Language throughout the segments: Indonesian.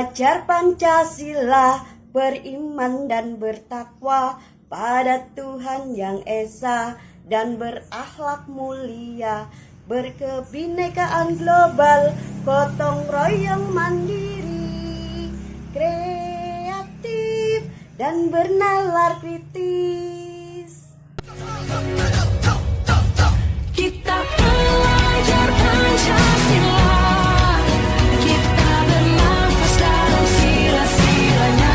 Belajar Pancasila, beriman dan bertakwa pada Tuhan Yang Esa, dan berakhlak mulia, berkebinekaan global, gotong royong mandiri, kreatif dan bernalar kritis. Kita belajar Pancasila, kita bernafas dalam sila-silanya.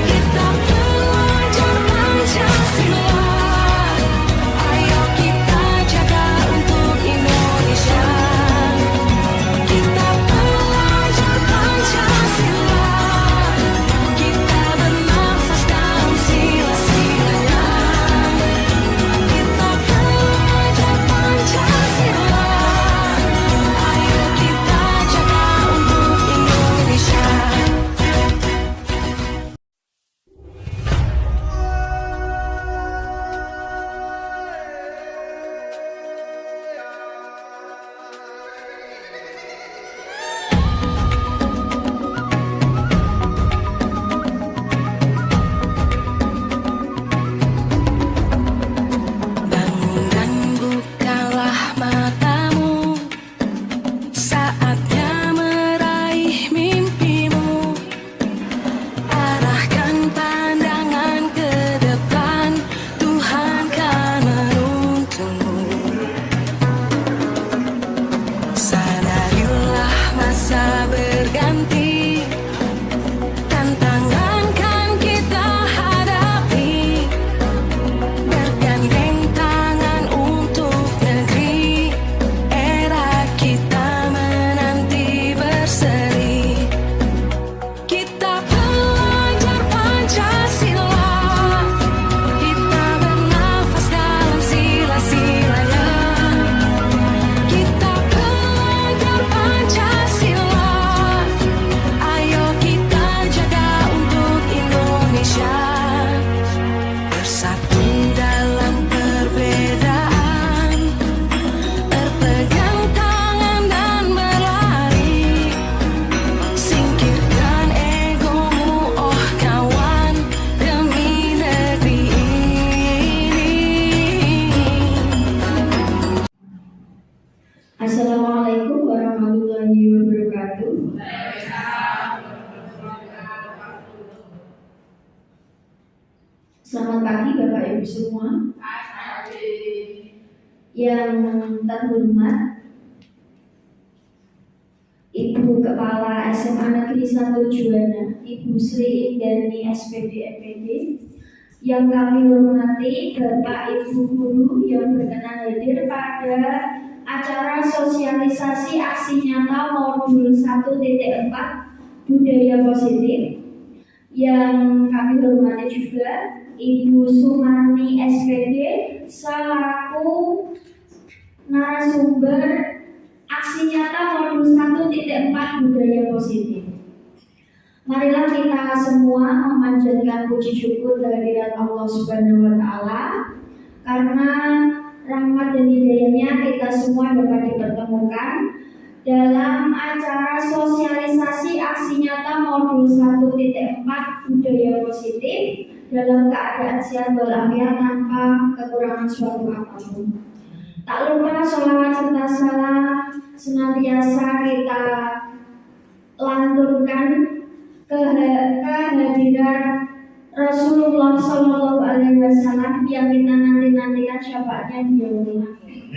Kita belajar Pancasila, ayo kita jaga untuk Indonesia. Kita belajar Pancasila, kita bernafas dalam sila-silanya. Kita belajar Pancasila, ayo kita jaga untuk Indonesia. Bangun dan bukalah matamu, saatnya meraih mimpimu. Arahkan pandangan ke depan, Tuhan kan menuntunmu. Sadarilah masa berganti, tantangan kan kita hadapi. Bergandeng tangan untuk negeri, era kita menanti berseri. Kita belajar Pancasila, kita bernafas dalam sila-silanya. Kita belajar Pancasila, ayo kita jaga untuk Indonesia. Bersatu dalam perbedaan, berpegang tangan dan berlari. Singkirkan egomu, oh kawan, demi negeri ini. Assalamualaikum warahmatullahi wabarakatuh. Selamat pagi Bapak Ibu semua. Yang terhormat Ibu Kepala SMA Negeri 1 Juwana, Ibu Sri Indarni SPD MPD. Yang kami hormati Bapak Ibu guru yang berkenan hadir pada acara sosialisasi aksi nyata modul 1.4 budaya positif. Yang kami hormati juga Ibu Sumarni SPD selaku narasumber aksi nyata modul 1.4 budaya positif. Marilah kita semua memanjatkan puji syukur kehadirat Allah Subhanahu wa Ta'ala, karena rahmat dan hidayahnya kita semua dapat dipertemukan dalam acara sosialisasi aksi nyata modul 1.4 budaya positif dalam keadaan sehat walafiat tanpa kekurangan suatu apapun. Tak lupa sholawat serta salam senantiasa kita lanturkan kehadiran Rasulullah Shallallahu Alaihi Wasallam yang kita nanti-nantikan syafaatnya di yaumil akhir.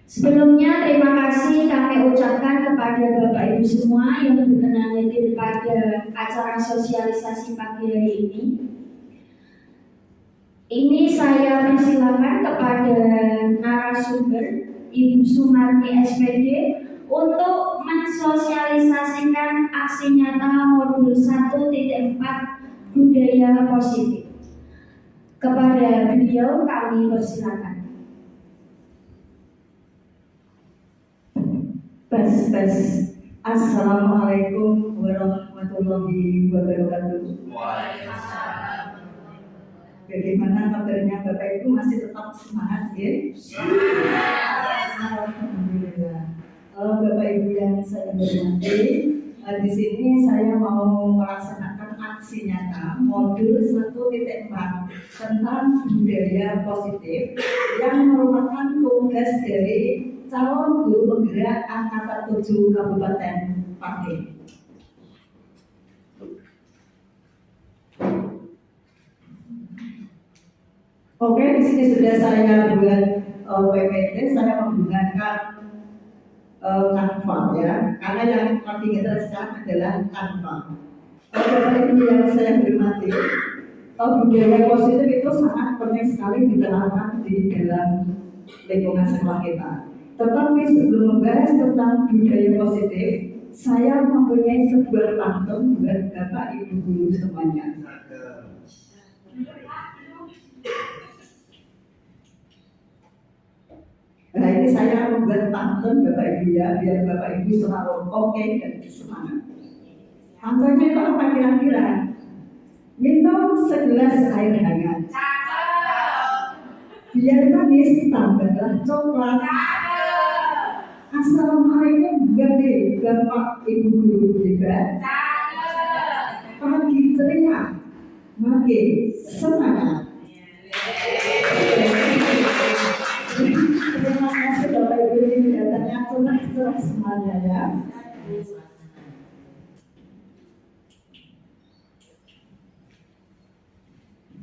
Sebelumnya terima kasih kami ucapkan kepada Bapak Ibu semua yang berkenan hadir pada acara sosialisasi pagi hari ini. Ini saya persilakan kepada narasumber Ibu Sumarni SPD untuk mensosialisasikan aksi nyata modul 1.4 budaya positif. Kepada beliau kami persilakan. Assalamualaikum warahmatullahi wabarakatuh. Bagaimana kabarnya Bapak Ibu, masih tetap semangat ya? Alhamdulillah. Bapak Ibu yang saya hormati, di sini saya mau melaksanakan aksi nyata modul 1.4 tentang budaya positif yang merupakan tugas dari calon guru penggerak angkatan 7 Kabupaten Pati. Oke, di sini sudah saya buat PPT, saya menggunakan Canva ya, karena yang paling kita sekarang adalah Canva. Bapak Ibu yang saya hormati, budaya positif itu sangat penting sekali diterapkan di dalam lingkungan sekolah kita. Tetapi sebelum membahas tentang budaya positif, saya mempunyai sebuah pantun buat Bapak Ibu guru semuanya. Nah, ini saya membuat pantun Bapak Ibu ya, biar Bapak Ibu selalu oke dan semangat. Pantunnya itu apa kira-kira? Minum segelas air hangat. Biar manis tambahlah coklat. Assalamualaikum gede Bapak Ibu guru hebat. Pagi ceria, makin semangat. Terima kasih Bapak Ibu ini datangnya cerah-cerah semuanya ya.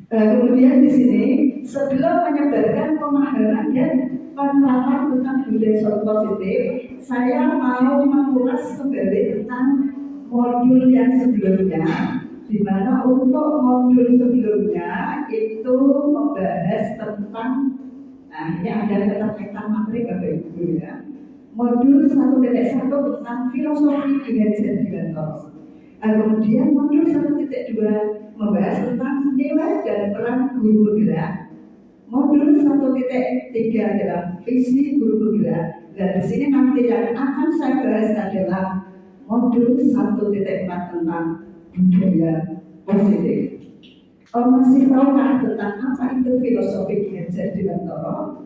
Kemudian di sini sebelum menyebarkan pemahaman dan penerapan tentang budaya positif, saya mau mengulas kembali tentang modul yang sebelumnya, di mana untuk modul sebelumnya itu membahas tentang, nah ini ada keterkaitan materi Bapak Ibu ya. Modul 1.1 tentang filosofi kinerja direktur. Kemudian modul 1.2 membahas tentang nilai dan peran guru penggerak. Modul 1.3 adalah visi guru penggerak. Dan di sini nanti yang akan saya bahas adalah modul 1.4 tentang budaya positif. Masih tahukah tentang apa itu filosofi kinerja direktur?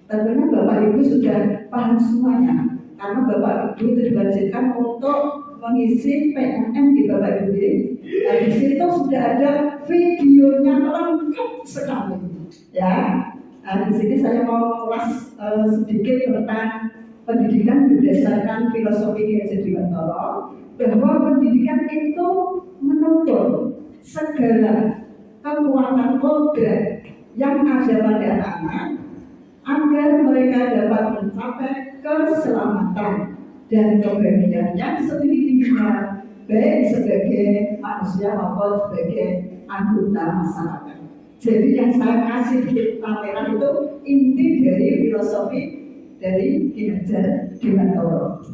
Tentunya Bapak Ibu sudah paham semuanya, karena Bapak Ibu diwajibkan untuk mengisi PNM di Bapak Ibu. Nah, di situ sudah ada videonya lengkap sekali, ya. Nah, di sini saya mau ulas sedikit tentang pendidikan berdasarkan filosofi kinerja direktur, bahwa pendidikan itu menuntut segala kekuatan kodrat yang ada pada anak agar mereka dapat mencapai keselamatan dan kebahagiaan yang setinggi-tingginya, baik sebagai manusia maupun sebagai anggota masyarakat. Jadi yang saya kasih di pameran itu inti dari filosofi dari kinerja direktur.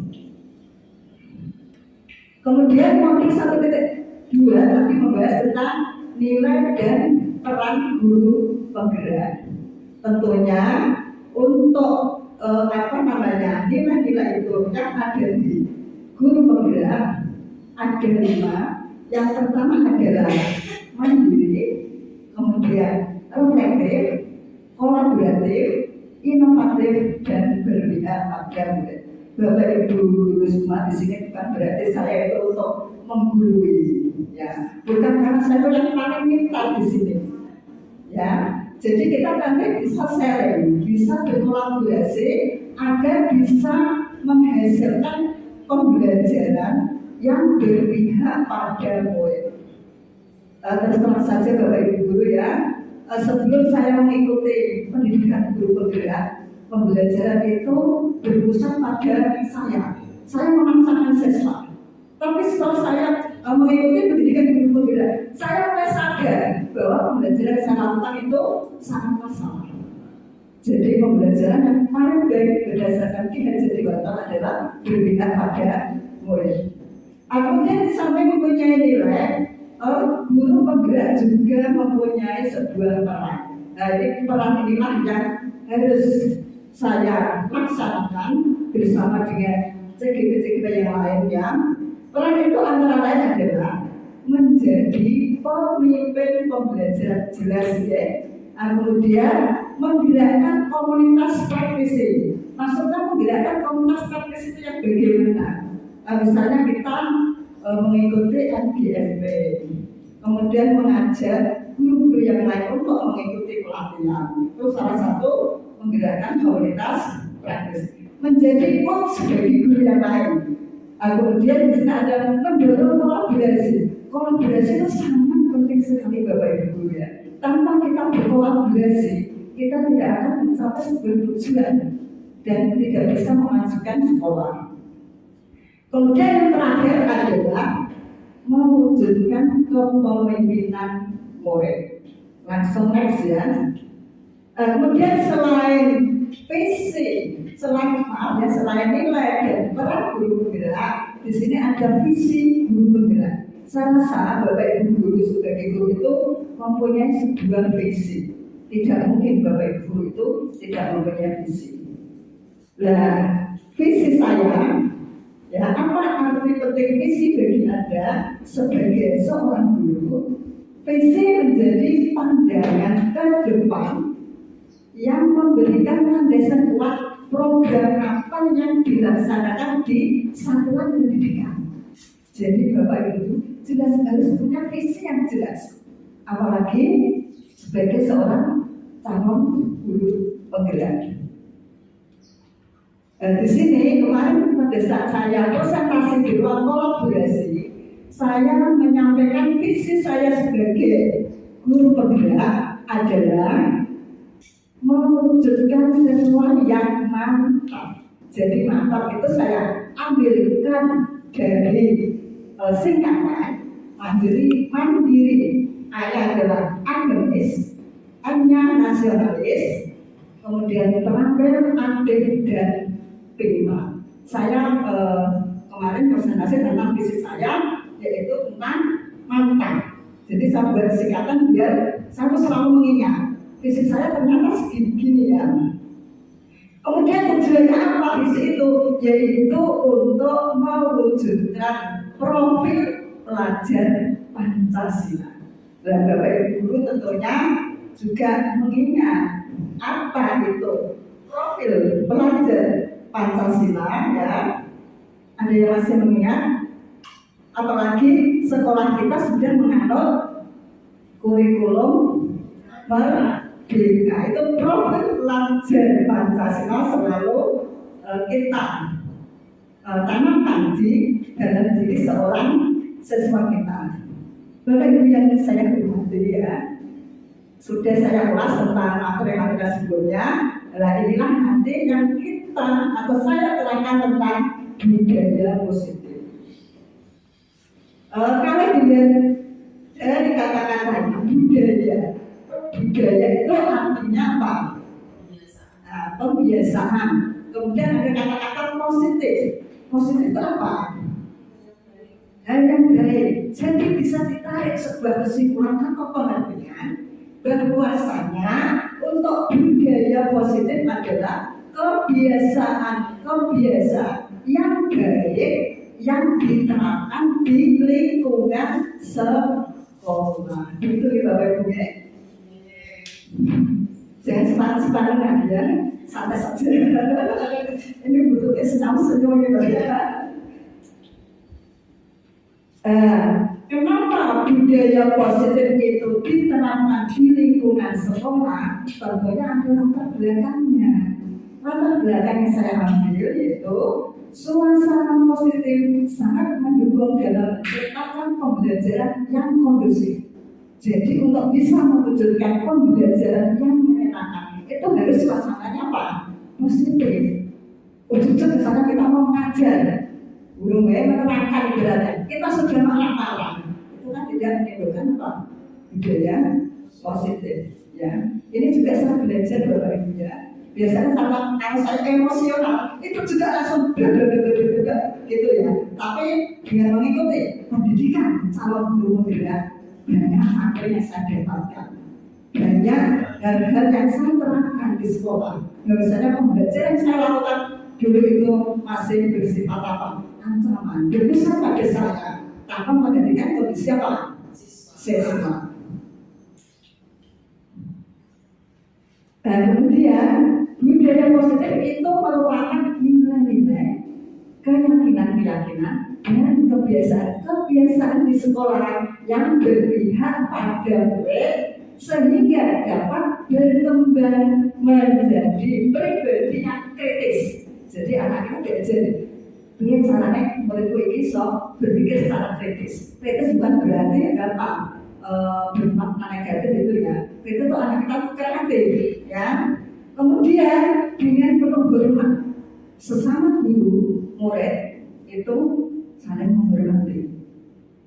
Kemudian modul 1.2 tadi membahas tentang nilai dan peran guru penggerak. Tentunya untuk nilai-nilai itu yang ada di guru penggerak ada 5. Yang pertama adalah mandiri, kemudian reflektif, kolaboratif, inovatif, dan berpihak pada murid. Bapak Ibu guru semua di sini bukan berarti saya itu untuk menggurui, ya. Bukan karena saya itu yang paling pintar di sini, ya. Jadi kita nanti bisa sharing, bisa berkolaborasi agar bisa menghasilkan pembelajaran yang berpihak pada murid. Terus terang saja Bapak Ibu guru ya, sebelum saya mengikuti pendidikan guru penggerak, pembelajaran itu berpusat pada saya memaksakan siswa. Tapi setelah saya mengikuti pendidikan guru penggerak, saya mulai sadar bahwa pembelajaran yang saya lakukan itu sangatlah salah. Jadi pembelajaran yang paling baik berdasarkan kinerja direktur adalah berpihak pada murid. Kemudian di samping mempunyai nilai, guru penggerak juga mempunyai sebuah peran. Nah, ini peran inilah yang harus saya laksanakan bersama dengan CGP-CGP yang lainnya. Peran itu antara lain adalah menjadi pemimpin pembelajaran jelas ya. Kemudian menggerakkan komunitas praktisi. Maksudnya menggerakkan komunitas praktisi itu yang bagaimana? Misalnya kita mengikuti MGMP, kemudian mengajak guru-guru yang lain untuk mengikuti pelatihan. Itu salah satu menggerakkan komunitas praktis. Menjadi coach sebagai guru yang lain. Kemudian di sini ada mendorong kolaborasi. Kolaborasi itu sangat penting sekali Bapak Ibu Guru ya. Tanpa kita berkolaborasi, kita tidak akan mencapai sebuah tujuan dan tidak bisa memajukan sekolah. Kemudian yang terakhir adalah mewujudkan kepemimpinan murid. Langsung next ya. Kemudian selain visi, selain nilai dan peran guru penggerak, di sini ada visi guru penggerak. Saya rasa Bapak Ibu Guru sebagai guru itu mempunyai sebuah visi. Tidak mungkin Bapak Ibu Guru itu tidak mempunyai visi. Nah, visi saya, ya apa arti penting visi bagi Anda sebagai seorang guru? Visi menjadi pandangan ke depan yang memberikan landasan kuat program apa yang dilaksanakan di satuan pendidikan. Jadi Bapak Ibu jelas harus punya visi yang jelas, apalagi sebagai seorang calon guru penggerak. Di sini kemarin pada saat saya presentasi di ruang kolaborasi, saya menyampaikan visi saya sebagai guru penggerak adalah mewujudkan sesuatu yang mantap. Jadi mantap itu saya ambilkan dari singkatan mandiri, A-nya adalah agamis, N-nya nasionalis, kemudian terakhir aktif dan prima. Saya kemarin presentasi tentang visi saya yaitu tentang mantap. Jadi saya buat singkatan biar saya selalu mengingat visi saya ternyata segini ya. Kemudian tujuannya apa visi itu? Yaitu untuk mewujudkan profil pelajar Pancasila. Dan Bapak Ibu Guru tentunya juga mengingat apa itu profil pelajar Pancasila ya. Ada yang masih mengingat? Apalagi sekolah kita sudah menganut kurikulum merdeka. Itu profil pelajar Pancasila selalu kita tanamkan di dalam diri seorang siswa kita. Bapak Ibu yang saya hormati ya, sudah saya ulas tentang materi-materi sebelumnya. Nah inilah nanti yang kita atau saya terangkan tentang budaya positif. Kalau dilihat dikatakan tadi budaya itu artinya apa? Pembiasaan. Kemudian ada kata-kata positif. Positif itu apa? Hal yang baik. Jadi bisa ditarik sebuah kesimpulan atau pengertian bahwasanya untuk budaya positif adalah kebiasaan yang baik yang diterapkan di lingkungan sekolah. Itu ya Bapak Ibu ya. Jangan sepaneng ya, santai saja. Ini butuhnya senam-senyum gitu ya. Kenapa budaya positif itu diterapkan di lingkungan sekolah? Tentunya ada latar belakangnya. Latar belakang yang saya ambil yaitu suasana positif sangat mendukung dalam menciptakan pembelajaran yang kondusif. Jadi untuk bisa mewujudkan pembelajaran yang menyenangkan itu harus suasananya apa? Positif. Wujudnya misalnya kita mau mengajar, guru menerangkan ibaratnya, kita sudah marah-marah, itu kan tidak menimbulkan apa? Budaya positif. Ya, ini juga saya belajar Bapak Ibu ya. Biasanya kalau saya emosional itu juga langsung gitu ya. Tapi dengan mengikuti pendidikan calon guru penggerak, banyak materi yang saya dapatkan, banyak hal-hal yang saya terapkan di sekolah. Misalnya pembelajaran yang saya lakukan dulu itu masih bersifat apa? Ancaman. Berpesan pada saya tanpa menggantikan kondisi apa? Siswa. Dan kemudian budaya positif itu merupakan nilai-nilai keyakinan-keyakinan dan kebiasaan-kebiasaan di sekolah yang berpihak pada murid sehingga dapat berkembang menjadi pribadi yang kritis. Jadi anak kita diajari biar caranya muridku ini so berpikir secara kritis. Kritis bukan berarti ya gampang bermakna negatif itu ya. Kritis itu anak kita kreatif ya. Kemudian dengan penuh hormat sesama guru murid itu saling menghormati.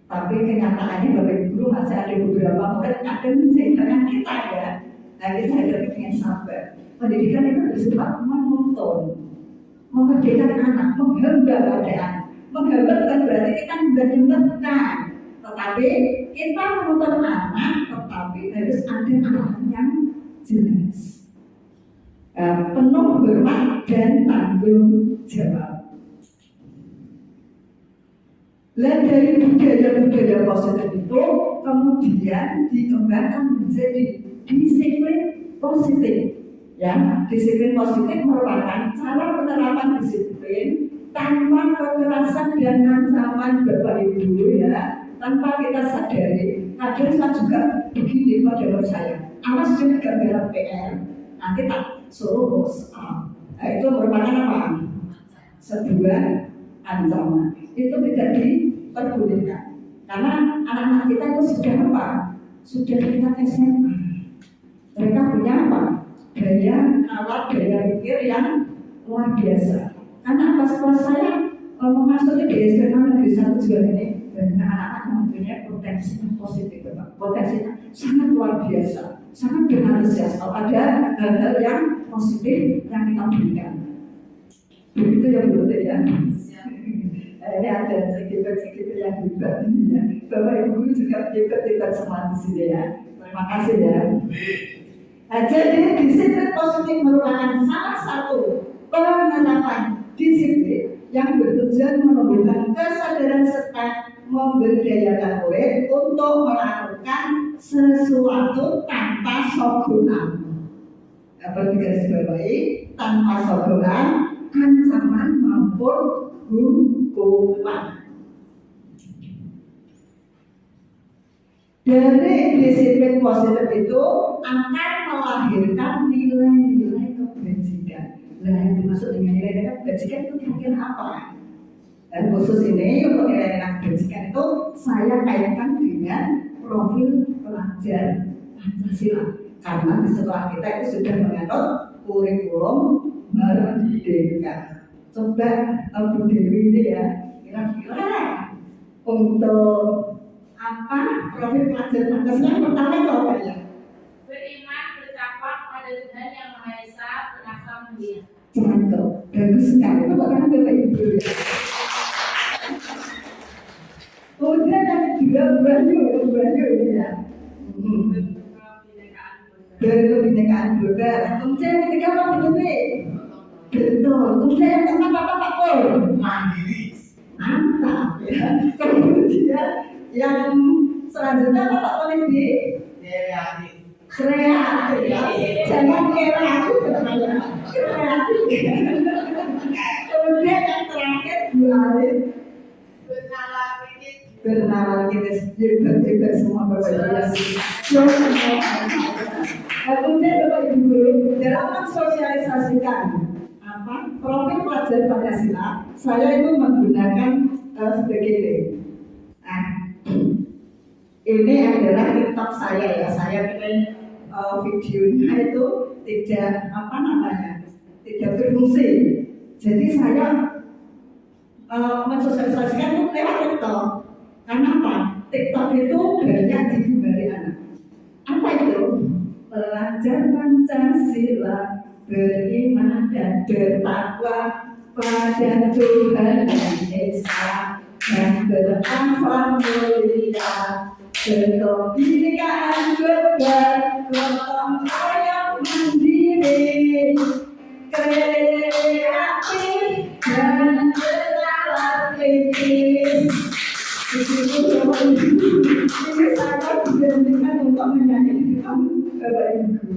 Tapi kenyataannya Bapak Ibu Guru masih ada beberapa murid yang ada menjadikan kita ya. Nah kita harus dengan sabar. Pendidikan itu bersifat menuntun, memerdekakan anak, menghamba pada anak. Menghamba bukan berarti kita menentukan, tetapi kita menuntun anak, tetapi harus ada arahan yang jelas. Penuh hormat dan tanggung jawab. Dan dari budaya-budaya positif itu kemudian dikembangkan menjadi disiplin positif. Ya, disiplin positif merupakan cara penerapan disiplin tanpa kekerasan dan ancaman Bapak Ibu ya, tanpa kita sadari. Kadang saya juga begini pada saya, awas juga gambaran PR, nanti tak suruh bos. Nah, itu merupakan apa? Sebuah ancaman. Itu tidak diperbolehkan karena anak-anak kita itu sudah apa? Sudah tingkat SMA. Mereka punya apa? Daya pikir yang luar biasa. Karena apa? Setelah saya memasuki di SMA Negeri 1 juga ini, banyak anak-anak yang mempunyai potensi yang positif, potensinya sangat luar biasa, sangat berantusias. Ada hal-hal yang positif yang kita berikan. Begitu ya Bu ya. Ini ada sedikit yang hebat ini ya. Bapak Ibu juga hebat semua di sini ya. Terima kasih ya. Nah, jadi disiplin positif merupakan salah satu penerapan disiplin yang bertujuan menumbuhkan kesadaran serta memberdayakan murid untuk melakukan sesuatu tanpa sogokan. Seperti garis bawahi, tanpa sogokan, ancaman maupun hukuman. Dari disiplin positif itu akan melahirkan nilai-nilai kebajikan. Nah, yang dimaksud dengan nilai-nilai kebajikan itu kira-kira apa? Dan khusus ini untuk nilai-nilai kebajikan itu saya kaitkan dengan profil pelajar Pancasila. Karena di sekolah kita itu sudah menganut kurikulum merdeka. Coba Bu Dewi ini ya, kira-kira untuk apa profil pelajar Pancasila yang pertama itu apa ya? Beriman, bertakwa pada Tuhan Yang Maha Esa, berakal mulia. Cakep, bagus sekali. Itu bahkan Bapak Ibu ya. Kemudian yang kedua Banyu ini ya. Kebinekaan global. Kemudian yang ketiga apa begini? Betul. Kemudian yang keempat apa Pak Pur? Mandiri. Mantap ya. Kemudian yang selanjutnya apa Pak Polisi? Kreatif ya. Jangan kreatif katanya. Kreatif. Kemudian yang terakhir Bu Alif. Bernalar kritis. Hebat semua Bapak Ibu. Kemudian Bapak Ibu dalam mensosialisasikan profil pelajar Pancasila, saya itu menggunakan sebagai ini. Nah, ini adalah TikTok saya ya. Saya pilih videonya itu tidak tidak berfungsi. Jadi saya mensosialisasikan itu lewat TikTok. Karena apa? TikTok itu banyak digembari anak. Apa itu? Pelajar Pancasila, beriman dan bertakwa pada Tuhan Yang Esa dan berakhlak mulia, berkebinekaan global, gotong royong mandiri, kreatif dan bernalar kritis. Ini saya dijanjikan untuk menyanyikan Bapak Ibu.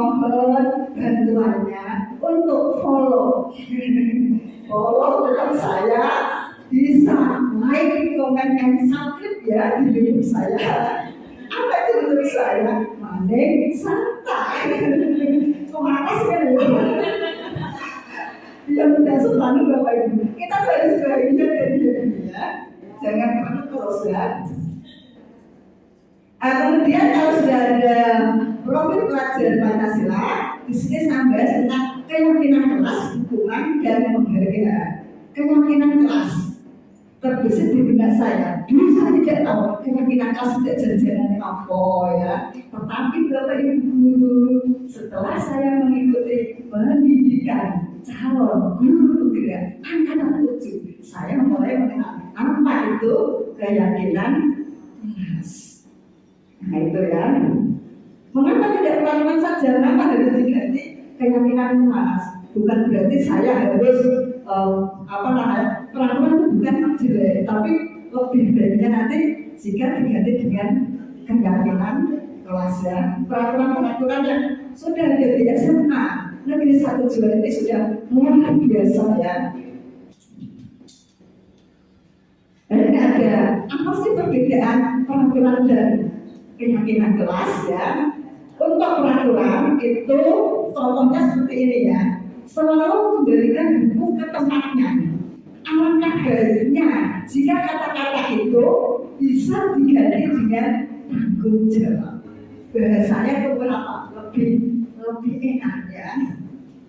mohon bantuannya untuk follow untuk saya bisa like, komen, and subscribe ya di YouTube saya. Apa itu YouTube saya? Maning Santai. Kemana sih kan ya? Yang tidak sopan Bapak Ibu. Kita harus bahagia dari dunia. Jangan pernah terus ya. Kemudian kalau sudah ada profil pelajaran Pancasila, di sini saya bahas tentang keyakinan kelas, dukungan, dan penghargaan. Keyakinan kelas terbesit di benak saya. Dulu saya tidak tahu keyakinan kelas tidak jajanan apa ya. Tetapi Bapak Ibu guru, setelah saya mengikuti pendidikan calon guru penggerak angkatan 7, saya mulai mengenal apa itu keyakinan kelas. Nah itu ya. Mengapa tidak peraturan saja? Mengapa harus diganti keyakinan kelas? Bukan berarti saya harus peraturan itu bukan jelek, tapi lebih baiknya nanti jika diganti dengan keyakinan kelas ya. Peraturan-peraturan yang sudah ada di SMA Negeri 1 Juara ini sudah luar biasa ya. Ini ada apa sih perbedaan peraturan dan keyakinan kelas ya? Untuk peraturan itu contohnya seperti ini ya. Selalu kembalikan buku ke tempatnya. Alangkah baiknya jika kata-kata itu bisa diganti dengan tanggung jawab. Bahasanya itu berapa? Lebih enak ya.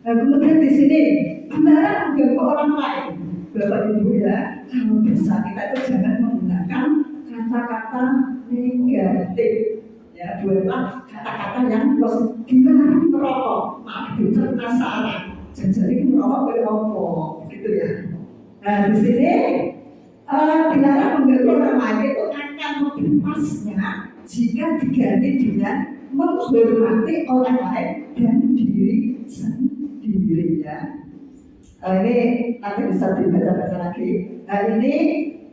Nah, kemudian di sini benar mengganggu orang lain. Bapak Ibu ya, kalau bisa kita itu jangan menggunakan kata-kata negatif. Ya, buatlah kata-kata yang positif. Dilarang merokok, maaf itu salah. Jadi merokok berokok, gitu ya. Nah, di sini dilarang mengganggu orang lain itu akan lebih pasnya jika diganti dengan menghormati orang lain dan diri sendiri ya. Ini nanti bisa dibaca-baca lagi. Ini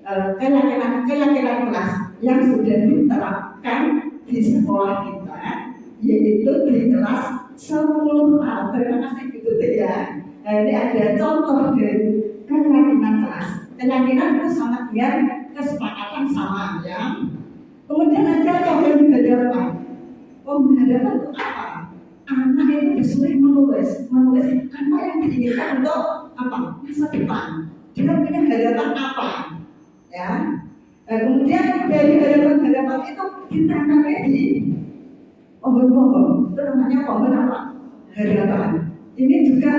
keyakinan kelas yang sudah diterapkan di sekolah kita, yaitu di kelas 10A. Terima kasih Bu Tuti ya. Ini ada contoh dari keyakinan kelas. Keyakinan itu sama dengan kesepakatan sama ya. Kemudian ada penghadapan. Penghadapan itu apa? Anak itu disuruh menulis apa yang diinginkan untuk apa? Masa depan. Dia punya harapan apa? Ya. Kemudian dari harapan itu ditanamkan di pohon-pohon. Itu namanya pohon apa? Harapan. Ini juga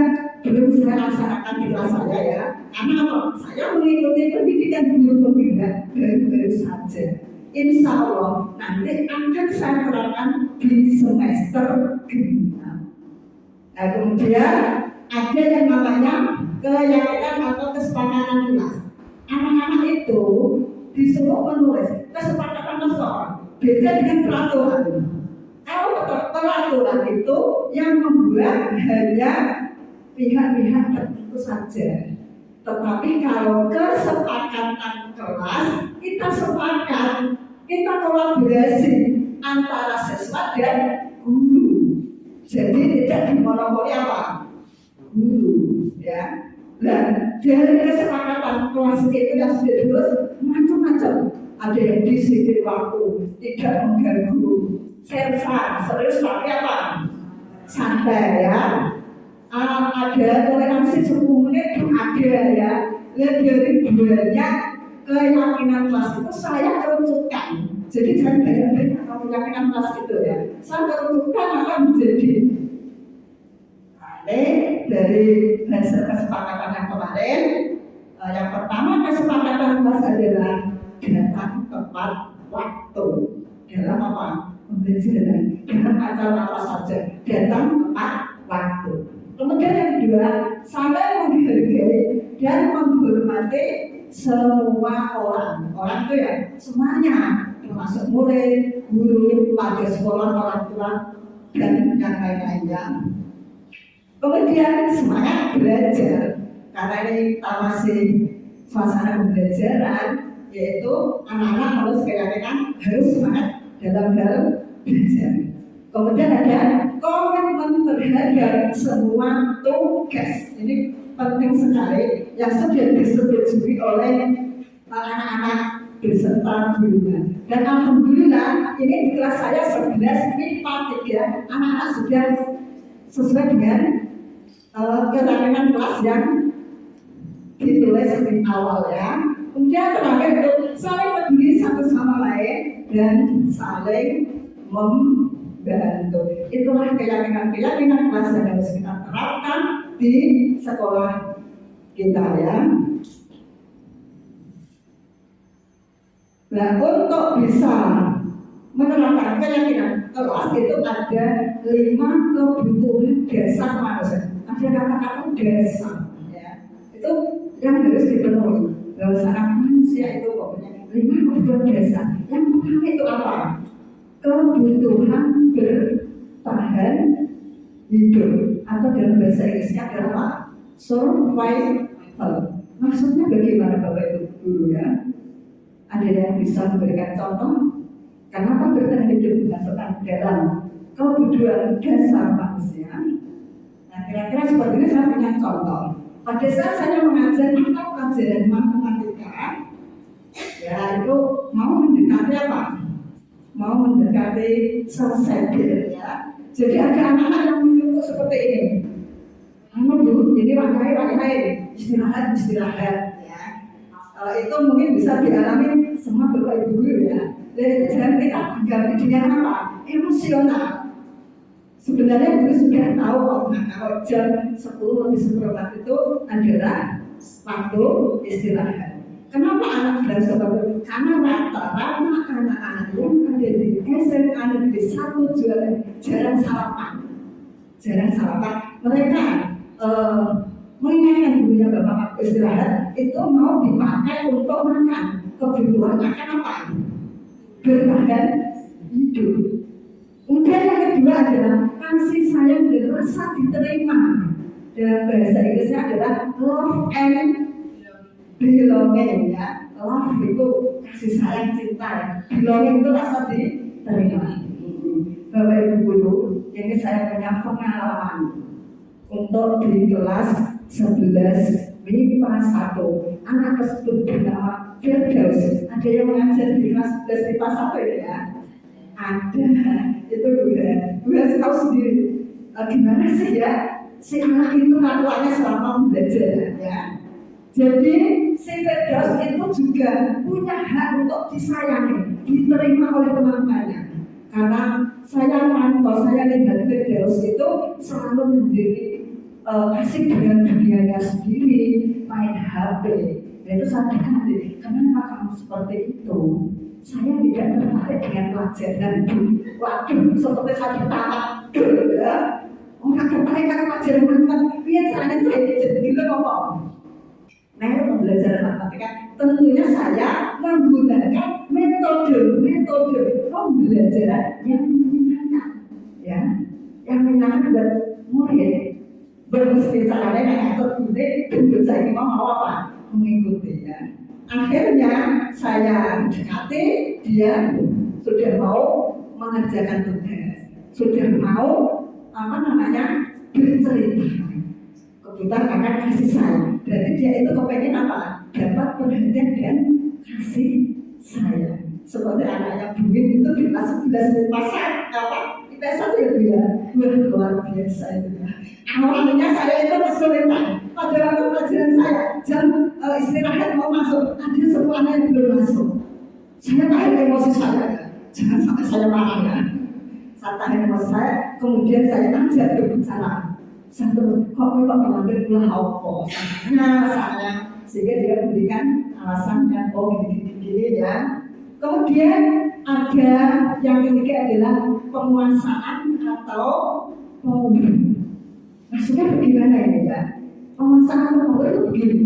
belum saya laksanakan di kelas saya ya. Karena apa? Saya mengikuti pendidikan guru penggerak baru saja. Insya Allah nanti akan saya terapkan di semester genap. Nah, kemudian ada yang namanya keyakinan atau kesepakatan kelas. Anak-anak itu disuruh menulis kesepakatan seseorang. Beda dengan peraturan. Kalau peraturan itu yang membuat hanya pihak-pihak tertentu saja. Tetapi kalau kesepakatan kelas, kita sepakat, kita kolaborasi antara siswa dan guru. Jadi tidak dimonopoli apa? Guru, ya. Dan dari kesepakatan kelas itu yang sudah terus macam-macam. Ada yang disiplin waktu, tidak mengganggu. Sersa, serius pakai apa? Santai ya. Ada toleransi 10 menit itu ada ya. Dari banyak keyakinan kelas itu saya kerucutkan. Jadi jangan banyak-banyak keyakinan kelas itu ya. Saya kerucutkan akan menjadi dari hasil kesepakatan yang kemarin. Yang pertama kesepakatan kelas adalah datang tepat waktu. Dalam apa? Pembelajaran. Dalam acara apa saja. Datang tepat waktu. Kemudian yang kedua, saya menghargai dan menghormati semua orang. Orang itu ya semuanya, termasuk murid, guru, warga sekolah, orang tua, dan yang lain-lainnya. Kemudian semangat belajar, karena ini kita masih suasana pembelajaran, yaitu anak-anak harus keyakinan harus semangat dalam hal belajar. Kemudian ada komitmen terhadap semua tugas. Ini penting sekali yang sudah disetujui oleh anak-anak beserta gurunya. Dan alhamdulillah ini di kelas saya 11 MIPA 3 anak-anak sudah sesuai dengan keterangan kelas yang ditulis di awal ya. Kemudian terakhir itu saling peduli satu sama lain dan saling membantu. Itulah keyakinan kelas yang harus kita terapkan di sekolah kita ya. Nah, untuk bisa menerapkan keyakinan kelas itu ada 5 kebutuhan dasar manusia. Ada kata-kata dasar ya. Itu yang harus dipenuhi. Dalam sangat manusia itu pokoknya 5 kebutuhan dasar. Yang pertama itu apa? Kebutuhan bertahan hidup atau dalam bahasa Inggrisnya adalah survival. Maksudnya bagaimana Bapak Ibu guru ya? Ada yang bisa memberikan contoh? Kenapa bertahan hidup dimasukkan dalam kebutuhan dasar manusia? Nah, kira-kira seperti ini saya punya contoh. Pada saat saya mengajar mata pelajaran matematika, ya itu mau mendekati apa? Mau mendekati selesai ya. Jadi ada anak-anak yang menyuruh seperti ini. Bu, jadi pakai istirahat ya. Itu mungkin bisa dialami semua Bapak Ibu guru ya. Dan itu jangan kita ganti dengan apa? Emosional. Sebenarnya guru sudah tahu kok, nah kalau jam 10:10 itu adalah waktu istirahat. Kenapa anak bilang seperti itu? Karena rata-rata anak-anak yang ada di SMA Negeri 1 jarang sarapan. Mereka mengingatkan gurunya Bapak istirahat itu mau dipakai untuk makan. Kebutuhan makan apa? Bertahan hidup. Kemudian yang kedua adalah kasih sayang dan rasa diterima. Dalam bahasa Inggrisnya adalah love and belonging ya. Love itu kasih sayang, cinta ya. Belonging itu rasa diterima. Bapak Ibu guru, ini saya punya pengalaman untuk di kelas 11 MIPA 1. Anak tersebut bernama Firdaus. Ada yang mengajar di kelas 11 MIPA 1 ya? Ada. Itu gue tahu sendiri. Gimana sih ya si anak itu kelakuannya selama belajar ya. Jadi si Firdaus itu juga punya hak untuk disayangi, diterima oleh teman-temannya. Karena saya mantau, saya lihat Firdaus itu selalu menjadi asik dengan dunianya sendiri, main HP. Itu saya berkata, kenapa kamu seperti itu? Saya tidak tertarik dengan pelajaran itu. Waduh, seperti saya ditarik ya. Orang tertarik dengan pelajaran matematika. Biar caranya saya jadi gila ngomong. Nah, pembelajaran matematika tentunya saya menggunakan metode pembelajaran yang menyenangkan, ya, yang menyenangkan buat murid. Bermesti caranya yang tertulis dan saya mau apa? Mengikuti ya. Akhirnya saya dekati, dia sudah mau mengerjakan tugas, sudah mau bercerita. Kebetulan karena kasih sayang, berarti dia itu kepengen apa? Dapat perhatian dan kasih sayang. Seperti anaknya Buin itu di kelas 11 pasar apa? Kita satu ya Bu ya, luar biasa itu ya. Awalnya saya itu kesulitan. Pada waktu pelajaran saya jam istirahat mau masuk, ada semua anak yang belum masuk. Saya tahan emosi saya, jangan sampai saya marah ya. Saya tahan emosi saya, kemudian saya ajak berbicara. Satu, kok terlambat pulang apa? Saya, sehingga dia memberikan alasan yang gini ya. Kemudian ada yang ketiga adalah penguasaan atau power. Maksudnya bagaimana ini ya? Penguasaan atau power itu begini.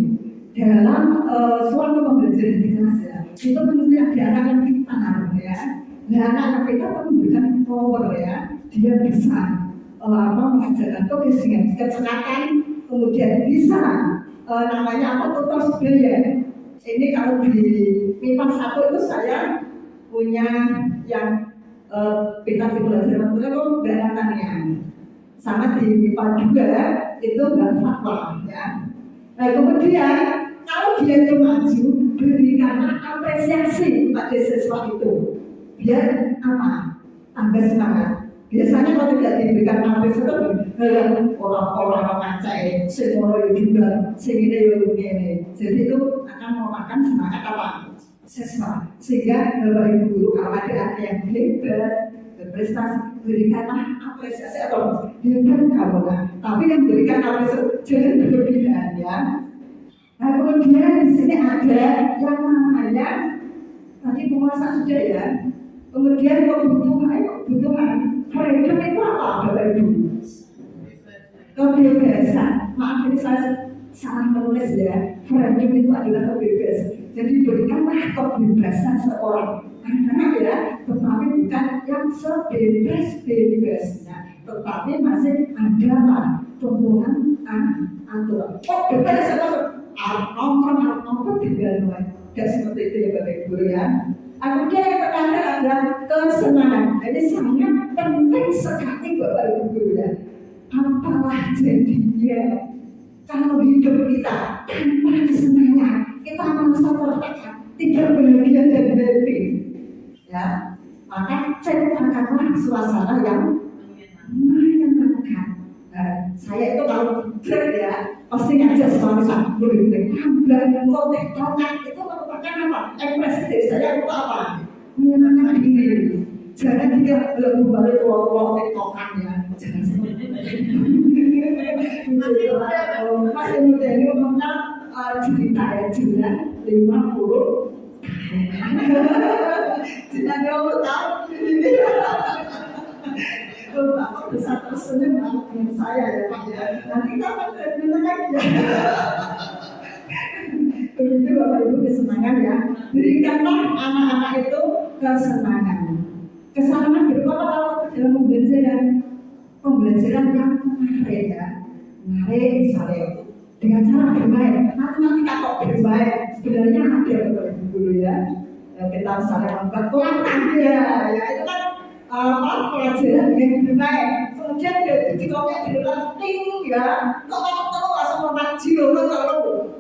Dalam suatu pembelajaran di kelas ya, itu mesti ada anak yang pintar ya. Nah, anak kita memberikan power ya, dia bisa mengajarkan tugas dengan kecerdasan, kemudian bisa namanya tutor brilliant. Ini kalau di MIPA 1 itu saya punya yang pintar di pelajaran itu nggak natanya, sama di MIPA juga itu nggak fatwa ya. Nah kemudian kalau dia itu maju, berikanlah apresiasi pada siswa itu, biar apa? Tambah semangat. Biasanya kalau tidak diberikan apresiasi, orang-orang ngacai, semua juga, sehingga ini. Jadi itu akan memakan semangat apa? Siswa. Sehingga Bapak Ibu guru kalau ada anak yang hebat, berprestasi, berikanlah apresiasi atau hebat kamu lah. Tapi yang berikan apresiasi jangan berlebihan ya. Nah kemudian di sini ada yang namanya tadi penguasa sudah ya. Kemudian kebutuhan freedom itu apa Bapak Ibu? Kebebasan. Maaf ini saya salah menulis ya. Freedom itu adalah kebebasan. Jadi berikanlah kebebasan seorang anak ya, tetapi bukan yang sebebas-bebasnya, tetapi masih ada tumbuhan aturan. Oh bebas nongkrong tinggal tidak seperti itu ya Bapak Ibu ya. Kemudian yang pertama adalah kesenangan. Jadi sangat penting sekali Bapak Ibu guru ya. Apalah jadinya kalau hidup kita tanpa kesenangan, kita merasa tertekan, tidak bahagia dan happy. Ya, maka ciptakanlah suasana yang menyenangkan. Saya itu kalau tidur ya, pasti ngajak suami saya boleh tambah kontek-kontek itu merupakan apa? Ekspresi dari saya itu apa? Menyenangkan diri. Jangan tidak lebih balik uang tiktokan ya. Jangan seperti masih muda ini umumnya cerita ya cerita 50. Cerita 20 tahun. Bapak bisa tersenyum dengan saya ya Pak ya. Nanti kita akan terus lagi ya. Begitu Bapak Ibu kesenangan ya. Berikanlah anak-anak itu kesenangan. Kesenangan berupa kalau dalam pembelajaran yang menarik ya. Menarik misalnya dengan cara bermain. Nanti kok bermain sebenarnya ada Bapak Ibu dulu ya. Kita misalnya membuat kolam ya itu kan pelajaran yang bermain. Kemudian di kolam di dalam ting ya. Kok langsung memaju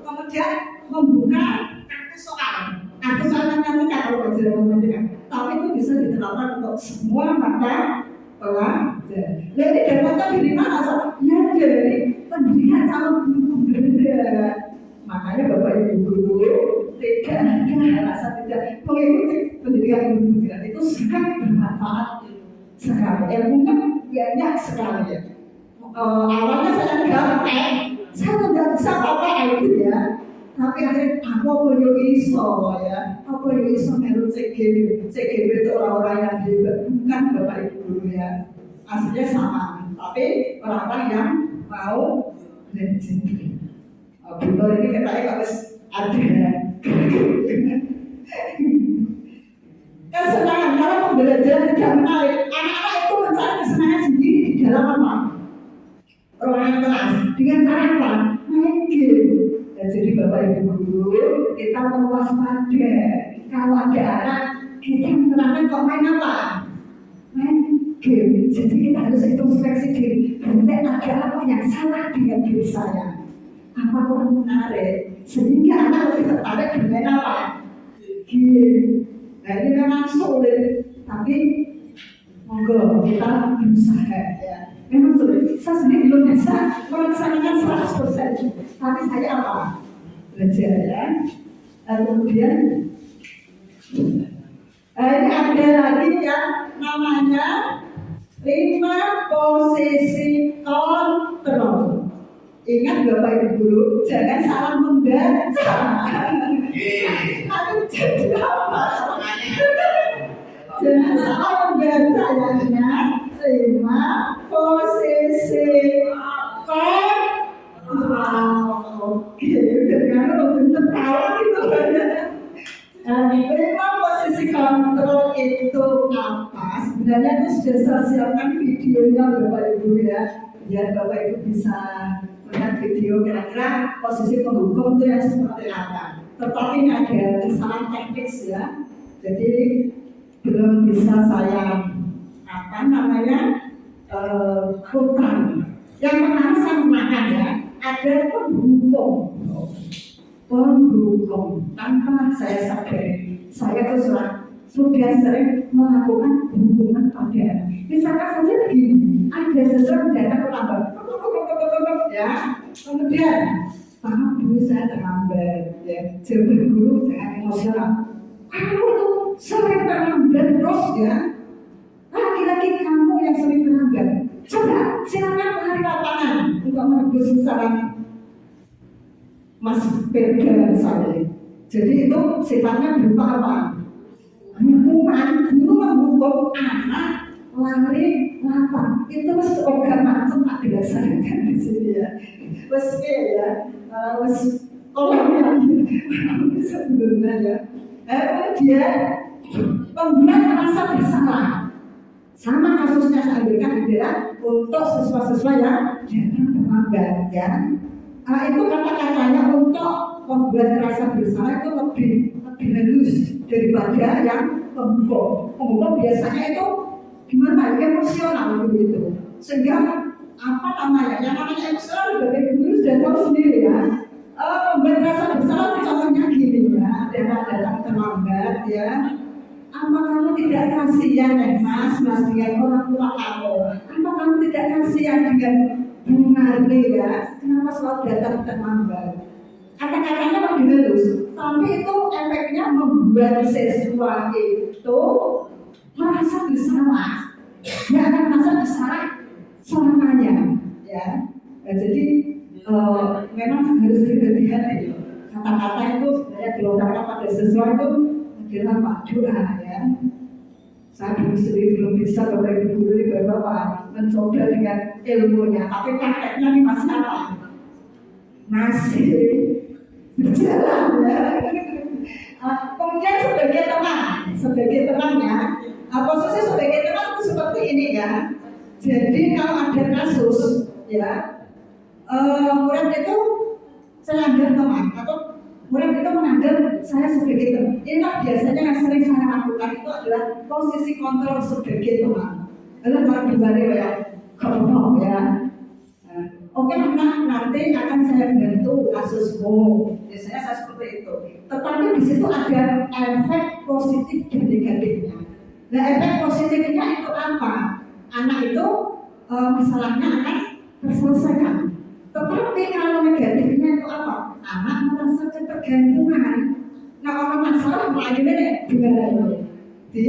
kemudian membuka kartu soal. Kartu soal nanti kalau pelajaran matematika. Tapi itu bisa diterapkan untuk semua mata pelajaran. Jadi dapatnya dari mana? Ya dari pendidikan calon guru berbeda. Makanya Bapak Ibu guru tidak rasa tidak mengikuti pendidikan guru berbeda itu sangat bermanfaat sekali. Ilmunya banyak sekali ya. Awalnya saya gaptek, saya tidak bisa apa-apa itu ya. Tapi akhirnya aku punya iso ya, aku punya iso melu CGB itu orang-orang yang hebat, bukan Bapak Ibu guru ya. Aslinya sama, tapi orang-orang yang mau belajar. Betul ini katanya harus ada kesenangan kalau pembelajaran tidak menarik. Anak-anak itu mencari kesenangan sendiri di dalam apa? Ruangan kelas dengan cara apa? Main game. Dan jadi Bapak Ibu guru kita perlu waspada. Kalau ada anak kita menerangkan kok main apa? Main game. Jadi kita harus introspeksi diri. Berarti ada apa yang salah dengan diri saya? Apa kurang menarik? Sehingga anak lebih tertarik dengan apa? Game. Nah ini memang sulit, tapi monggo kita berusaha ya. Memang sulit, saya sendiri belum bisa melaksanakan 100%. Tapi saya apa? Belajar ya. Kemudian ini ada lagi yang namanya 5 posisi kontrol. Ingat Bapak Ibu guru, jangan salah membaca. Aduh, jadi apa? Jangan salah membaca ya, ingat 5 posisi kontrol. Oke, dengan lebih tertawa gitu. 5 posisi kontrol itu apa? Sebenarnya itu sudah saya siapkan videonya Bapak Ibu ya. Biar Bapak Ibu bisa melihat video kira-kira posisi penghukum itu yang seperti apa. Tetapi ada kesalahan teknis ya, jadi belum bisa saya apa namanya hutang. Yang pertama saya mengatakan ya, ada pendukung tanpa saya sadari. Saya tuh sudah sering melakukan hubungan pada. Misalkan saja begini, ada seseorang datang ke lambat, ya, kemudian Pak Bu saya terlambat, ya, jawaban guru jangan emosional. Kamu itu sering terlambat terus ya. Laki-laki kamu yang sering terlambat. Coba silakan menghari lapangan untuk merebus saran Mas Beda saya. Jadi itu sifatnya berupa apa? Hukuman, guru menghukum anak lari lapar. Itu seolah macam tak dilaksanakan di sini ya. Ya, tolong sebelumnya ya. Kemudian pemberian merasa bersalah. Sama kasusnya saya berikan adalah untuk siswa-siswa yang datang terlambat ya. Itu kata-katanya untuk membuat rasa bersalah itu lebih halus daripada yang pembuka. Pembuka biasanya itu gimana? Emosional begitu. Sehingga apa namanya? Yang namanya emosional dari guru sudah tahu sendiri ya. Membuat rasa bersalah contohnya gini ya. Datang terlambat ya. Apa kamu tidak kasihan Mas dengan orang tua kamu? Apa kamu tidak kasihan dengan Bungarli ya? Kenapa selalu datang terlambat? Kata-katanya lebih halus, tapi itu efeknya membuat siswa itu merasa bersalah. Dia akan merasa bersalah selamanya, ya. Jadi memang harus dihati-hati. Kata-kata itu sebenarnya dilontarkan pada siswa itu adalah doa, ya. Saya dulu sendiri belum bisa Bapak Ibu guru Bapak mencoba dengan ilmunya, tapi prakteknya ini masih apa? Masih berjalan ya. Kemudian sebagai temannya, posisi sebagai teman itu seperti ini ya. Jadi kalau ada kasus ya, murid itu saya anggap teman atau murid itu menganggap saya sebagai teman. Inilah biasanya yang sering saya lakukan itu adalah posisi kontrol sebagai teman. Lalu kalau kembali ya, kalau ya. Oke, nanti akan saya bantu kasusmu. Biasanya saya seperti itu. Tetapi di situ ada efek positif dan negatifnya. Nah, efek positifnya itu apa? Anak itu masalahnya akan terselesaikan. Tetapi kalau negatifnya itu apa? Anak merasa ketergantungan. Nah, orang masalah mulai gimana di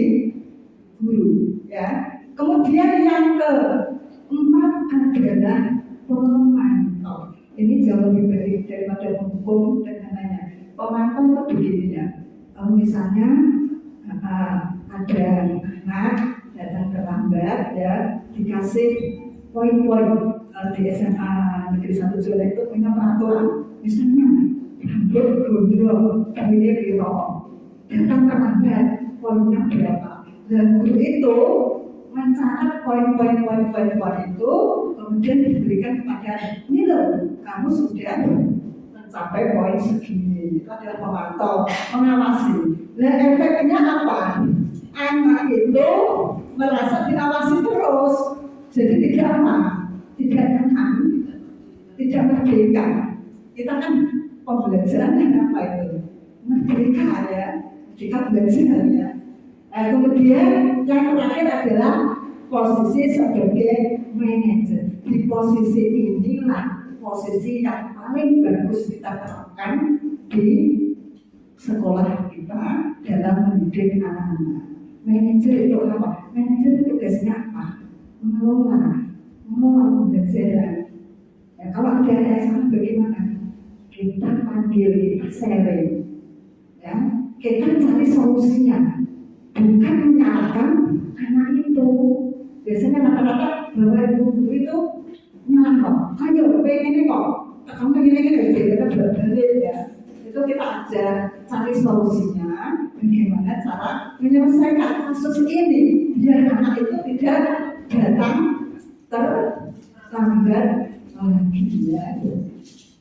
guru, ya. Kemudian yang keempat adalah pemantau. Ini jauh lebih baik daripada menghukum dan lain-lainnya. Pemantau itu begini ya. Misalnya ada anak datang terlambat ya, dikasih poin-poin di SMA Negeri 1 Jola itu punya peraturan. Misalnya rambut gondrong, kaminya biru, datang terlambat, poinnya berapa? Dan guru itu mencatat poin-poin itu, kemudian diberikan kepada ini loh, kamu sudah mencapai poin segini. Itu adalah pemantau, mengawasi. Nah, efeknya apa? Anak itu merasa diawasi terus, jadi tidak apa? Tidak tenang, tidak merdeka. Kita kan pembelajaran apa itu? Merdeka ya, merdeka belajar ya. Kemudian yang terakhir adalah posisi sebagai manajer. Di posisi inilah posisi yang paling bagus kita terapkan di sekolah kita dalam mendidik anak-anak. Manajer itu apa? Manajer itu tugasnya apa? Mengelola pembelajaran. Ya, kalau ada yang salah bagaimana? Kita panggil, kita sharing, ya, kita cari solusinya. Bukan menyalahkan anak itu. Biasanya rata-rata bahwa ibu itu nyalahkan. Ayo, pengen kok. Kamu pengen kita berbalik ya. Itu kita ajar cari solusinya. Bagaimana cara menyelesaikan kasus ini biar anak itu tidak datang terlambat lagi ya.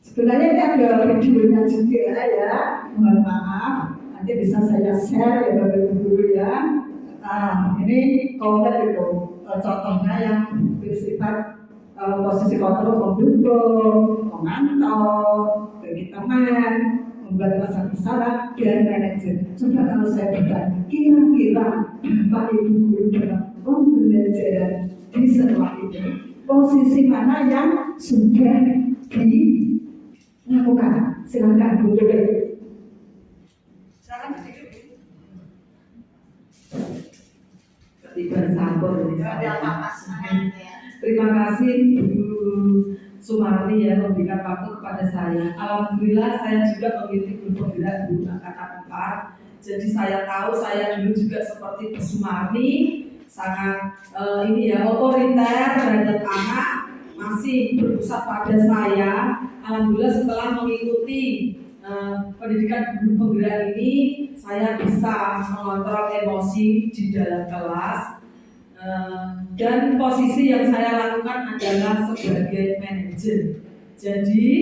Sebenarnya ini ada videonya juga ya. Mohon maaf. Nanti bisa saya share ya Bapak Ibu guru ya. Ini konkret itu contohnya yang bersifat posisi kontrol mendukung, memantau, bagi teman, membuat rasa bersalah dan manajer. Coba kalau saya bertanya, kira-kira Bapak Ibu guru dalam pembelajaran di sekolah ini, posisi mana yang sudah dilakukan? Silakan Bu Dede. Silakan Bu Dede. Bersambung. Terima kasih Bu Sumarni ya memberikan waktu kepada saya. Alhamdulillah saya juga memiliki guru penggerak guru angkatan 4. Jadi saya tahu saya dulu juga seperti Bu Sumarni sangat otoriter terhadap anak, masih berpusat pada saya. Alhamdulillah setelah mengikuti pendidikan guru penggerak ini, saya bisa mengontrol emosi di dalam kelas. Dan posisi yang saya lakukan adalah sebagai manajer. Jadi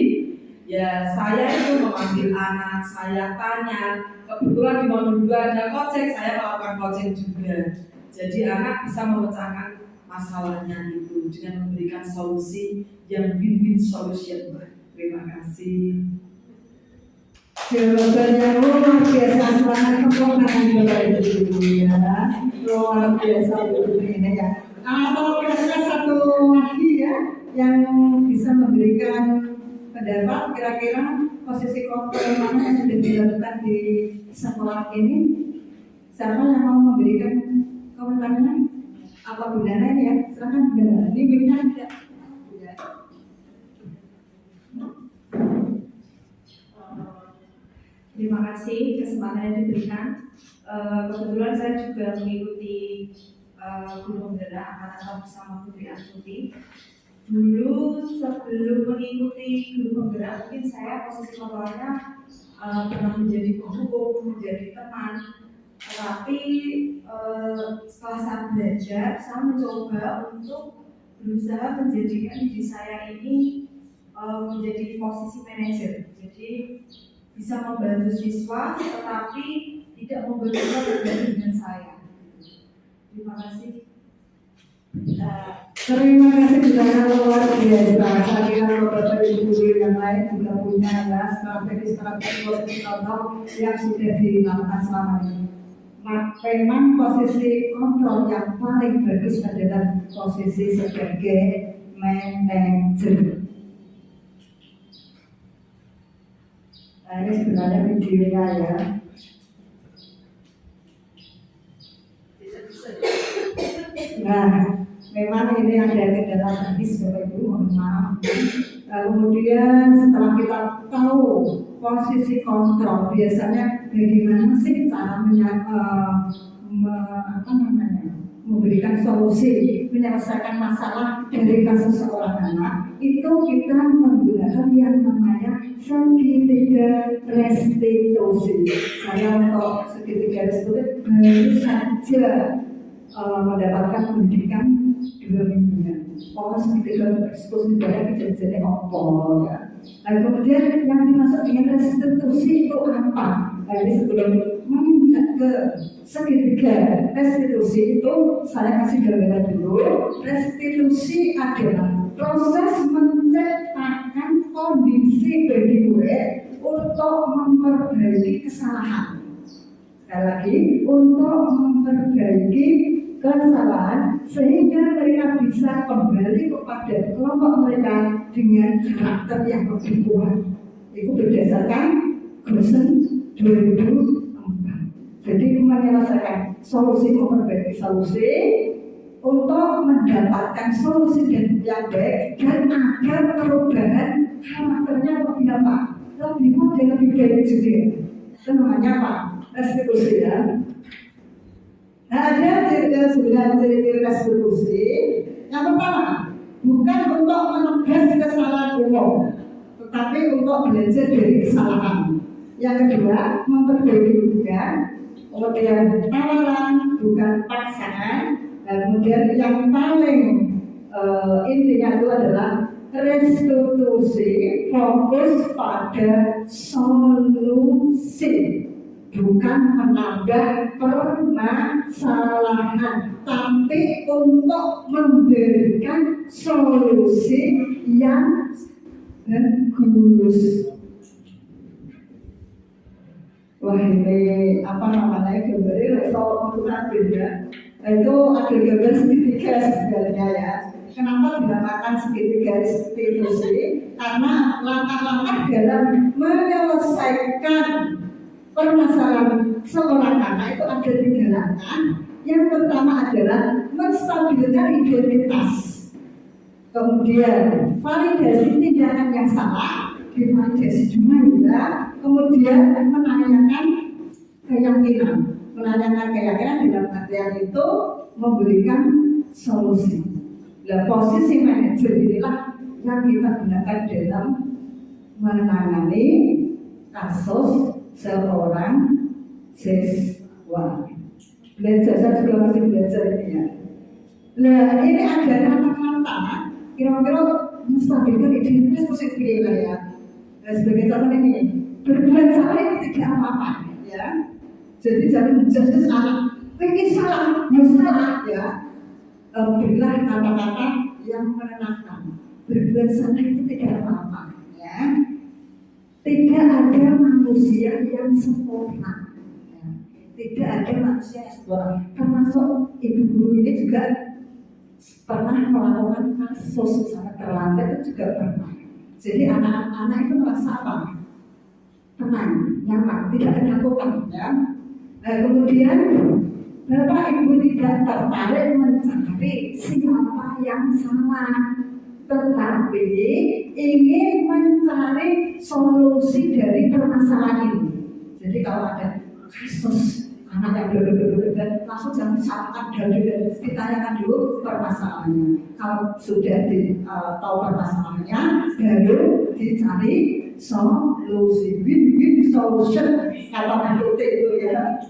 ya saya itu memanggil anak, saya tanya. Kebetulan di modul 2 ada coaching, saya melakukan coaching juga. Jadi anak bisa memecahkan masalahnya itu dengan memberikan solusi yang win-win solution. Terima kasih. Jawabannya luar biasa, sangat kemungkinan Bapak Ibu ya, luar biasa ini ya. Atau kira-kira satu lagi ya yang bisa memberikan pendapat kira-kira posisi kontrol mana yang sudah dilakukan di sekolah ini. Siapa yang mau memberikan komentarnya? Apa gunanya ya? Silakan Bu. Ini bisa tidak? Terima kasih kesempatan yang diberikan. Kebetulan saya juga mengikuti guru penggerak angkatan bersama Putri Astuti. Dulu sebelum mengikuti guru penggerak, mungkin saya posisi kontrolnya pernah menjadi guru, menjadi teman. Tetapi setelah saya belajar, saya mencoba untuk berusaha menjadikan diri saya ini menjadi posisi manajer. Jadi bisa membantu siswa, tetapi tidak membenturkan berbeda dengan saya. Terima kasih. Terima kasih juga luar biasa. Saya kira Bapak Ibu yang lain juga punya strategi kontrol yang sudah dilakukan selama ini. Memang posisi kontrol yang paling bagus adalah posisi sebagai manajer. Nah, ini sebenarnya videonya ya. Nah, memang ini ada kendala teknis Bapak Ibu, mohon maaf. Kemudian setelah kita tahu posisi kontrol, biasanya bagaimana sih cara memberikan solusi, menyelesaikan masalah dari kasus seorang anak, itu kita menggunakan yang namanya segitiga restitusi. Saya untuk segitiga restitusi baru saja mendapatkan pendidikan 2 mingguan. Segitiga restitusi banyak kejadian apa ya. Nah, kemudian yang dimaksud dengan restitusi itu apa? Nah, ini sebelum menginjak ke segitiga restitusi itu saya kasih gambaran dulu. Restitusi adalah proses menciptakan kondisi bagi gue untuk memperbaiki kesalahan. Sekali lagi, untuk memperbaiki kesalahan sehingga mereka bisa kembali kepada kelompok mereka dengan karakter yang lebih kuat. Itu berdasarkan Gosen 2004. Jadi menyelesaikan solusi, memperbaiki solusi untuk mendapatkan solusi yang baik dan agar perubahan karakternya lebih apa? Lebih mudah, lebih baik juga. Itu namanya apa? Restitusi ya. Nah, ada ciri-ciri restitusi. Yang pertama, bukan untuk menegas kesalahan umum, tetapi untuk belajar dari kesalahan. Yang kedua, memperbaiki hubungan. Kemudian tawaran, bukan paksaan. Dan kemudian yang paling intinya itu adalah restitusi, fokus pada solusi, bukan menambah permasalahan, tapi untuk memberikan solusi yang bagus. Wah, ini apa namanya, gambarnya soal penggunaan beda. Itu ada gambar segitiga sebenarnya ya. Kenapa dinamakan segitiga seperti itu sih? Karena langkah-langkah dalam menyelesaikan permasalahan seorang anak itu ada 3 langkah. Yang pertama adalah menstabilkan identitas. Kemudian validasi tindakan yang salah, divalidasi juga. Kemudian menanyakan keyakinan. Menanyakan keyakinan dalam artian itu memberikan solusi. Nah, posisi manajer inilah yang kita gunakan dalam menangani kasus seorang siswa. Belajar, saya juga masih belajar ini ya. Nah, ini ada kata-kata kira-kira menstabilkan identitas positif lah ya. Nah, sebagai contoh ini, berbuat salah itu tidak apa-apa ya. Jadi jangan menjudge anak, ini salah, ya salah ya. Berilah kata-kata yang menenangkan. Berbuat salah itu tidak apa-apa ya. Tidak ada manusia yang sempurna ya. Tidak ada manusia yang sempurna. Termasuk ibu guru ini juga pernah melakukan kasus sangat terlambat itu juga pernah. Jadi anak-anak itu merasa apa? Tenang, nyaman, tidak menyakutkan ya. Nah, kemudian Bapak Ibu tidak tertarik mencari siapa yang salah, tetapi ingin mencari solusi dari permasalahan ini. Jadi kalau ada kasus anak yang berbeda-beda, langsung jangan salahkan dan ditanyakan dulu permasalahannya. Kalau sudah tahu permasalahannya, baru dicari solusi, win-win solution kata Mbak itu ya.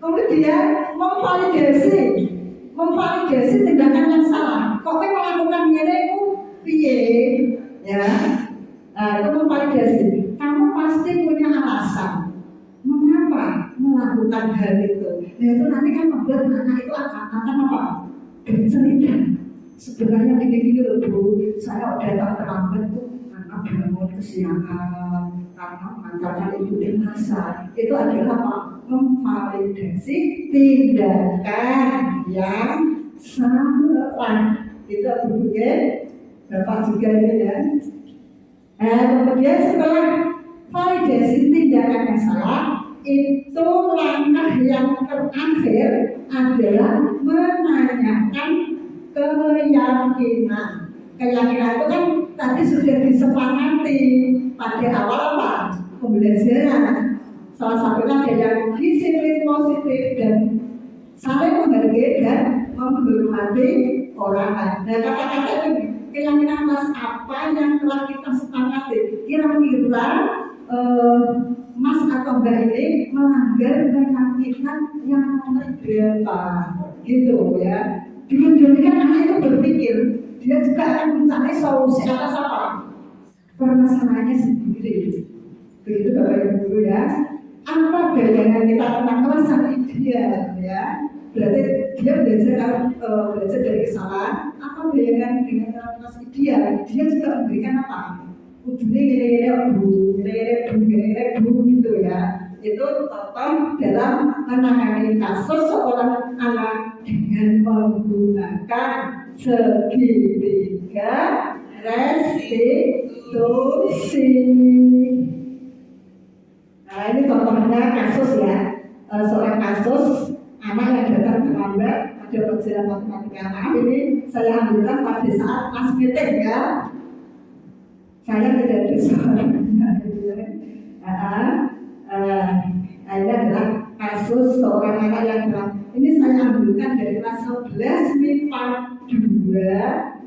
Kemudian memvalidasi tindakan yang salah. Kok melakukan ini itu piye ya? Itu memvalidasi. Kamu pasti punya alasan mengapa melakukan hal itu. Itu nanti kan membuat anak itu akan apa? Bercerita. Sebenarnya gini-gini loh Bu, saya udah datang terlambat tuh karena bangun kesiangan, karena mengantarkan ibu di masa. Itu adalah apa? Memvalidasi tindakan yang salah. Itu berbagai Bapak juga ini ya. Nah, kemudian setelah validasi tindakan yang salah, itu langkah yang terakhir adalah menanyakan keyakinan. Keyakinan itu kan tadi sudah disepakati pada awal apa? Pembelajaran. Salah satunya ada yang disiplin positif dan saling menghargai dan menghormati orang lain. Nah, kata-kata ini keyakinan Mas apa yang telah kita sepakati? Kira-kira Mas atau Mbak ini melanggar keyakinan yang nomor berapa? Gitu ya. Dijadikan anak itu berpikir, dia juga akan mencari solusi atas apa? Permasalahannya sendiri. Begitu Bapak Ibu ya. Apa bayangan kita tentang kelasan ideal ya? Berarti dia belajar dari kesalahan. Apa bayangan dengan kelas ideal? Dia juga memberikan apa? Ujungnya gini-gini bu gitu ya. Itu contoh dalam menangani kasus seorang anak dengan menggunakan segitiga restitusi. Nah, ini contohnya kasus ya, seorang kasus anak yang datang terlambat pada pelajaran matematika. Nah, ini saya ambilkan pada saat kelas meeting ya. Saya tidak bisa. Ini adalah kasus seorang anak yang terlambat. Ini saya ambilkan dari kelas 11 MIPA 2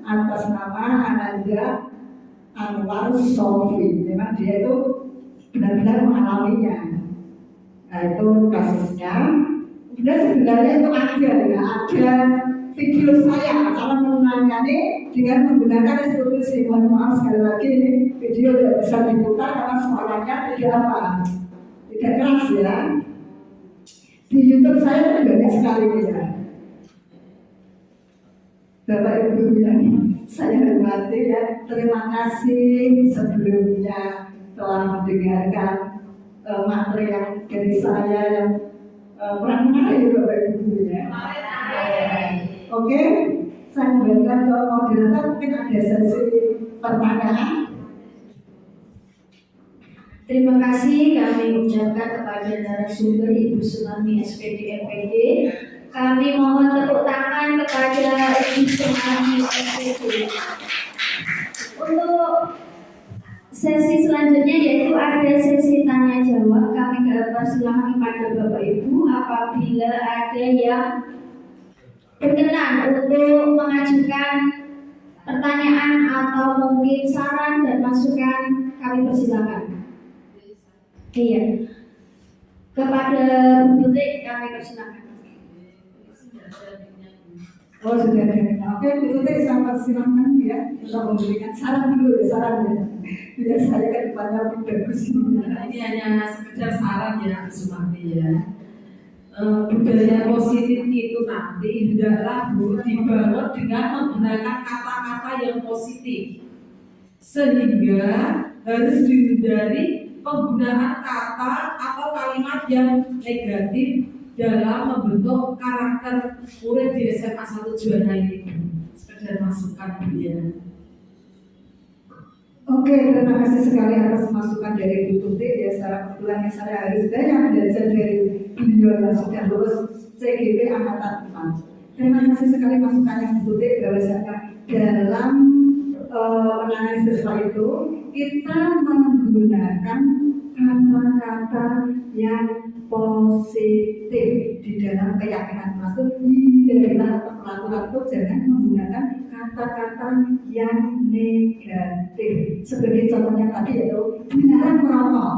atas nama Ananda Anwar Sofi. Memang dia itu benar-benar mengalaminya. Nah, itu kasusnya. Kemudian sebenarnya itu ada video saya cara menangani dengan menggunakan restitusi. Mohon maaf sekali lagi ini video tidak bisa diputar karena suaranya tidak apa, tidak keras ya. Di YouTube saya banyak sekali ya. Bapak Ibu yang saya hormati ya, terima kasih sebelumnya telah mendengarkan materi yang dari saya yang kurang menarik Bapak Ibu ya. Oke, saya kembalikan ke moderator, mungkin ada sesi pertanyaan. Terima kasih kami ucapkan kepada narasumber Ibu Sumarni SPD MPD. Kami mohon tepuk tangan kepada Ibu Sumarni SPD. Untuk sesi selanjutnya yaitu ada sesi tanya jawab. Kami persilakan kepada Bapak Ibu apabila ada yang berkenan untuk mengajukan pertanyaan atau mungkin saran dan masukan, kami persilakan. Iya, kepada Bu Tutik kami persilakan. Oh sudah ada. Oke, Bu Tutik saya persilakan ya untuk memberikan saran dulu ya, saran ya. Biar saya ke depannya lebih bagus. Ini hanya sekedar saran ya, Sumarni ya. Budaya positif itu nanti hendaklah dibangun dengan menggunakan kata-kata yang positif, sehingga harus dihindari penggunaan kata atau kalimat yang negatif dalam membentuk karakter murid di SMA 1 Juwana ini. Sekedar masukan ya. Oke, terima kasih sekali atas masukan dari Bu Tutik ya. Secara kebetulan saya harus banyak belajar dari beliau yang sudah lulus CGP angkatan 4. Terima kasih sekali masukannya Bu Tutik bahwasanya dalam menganalisis siswa itu kita menggunakan kata-kata yang positif di dalam keyakinan masuk di dalam peraturan itu jangan menggunakan kata-kata yang negatif. Sebagai contohnya tadi yaitu dilarang merokok.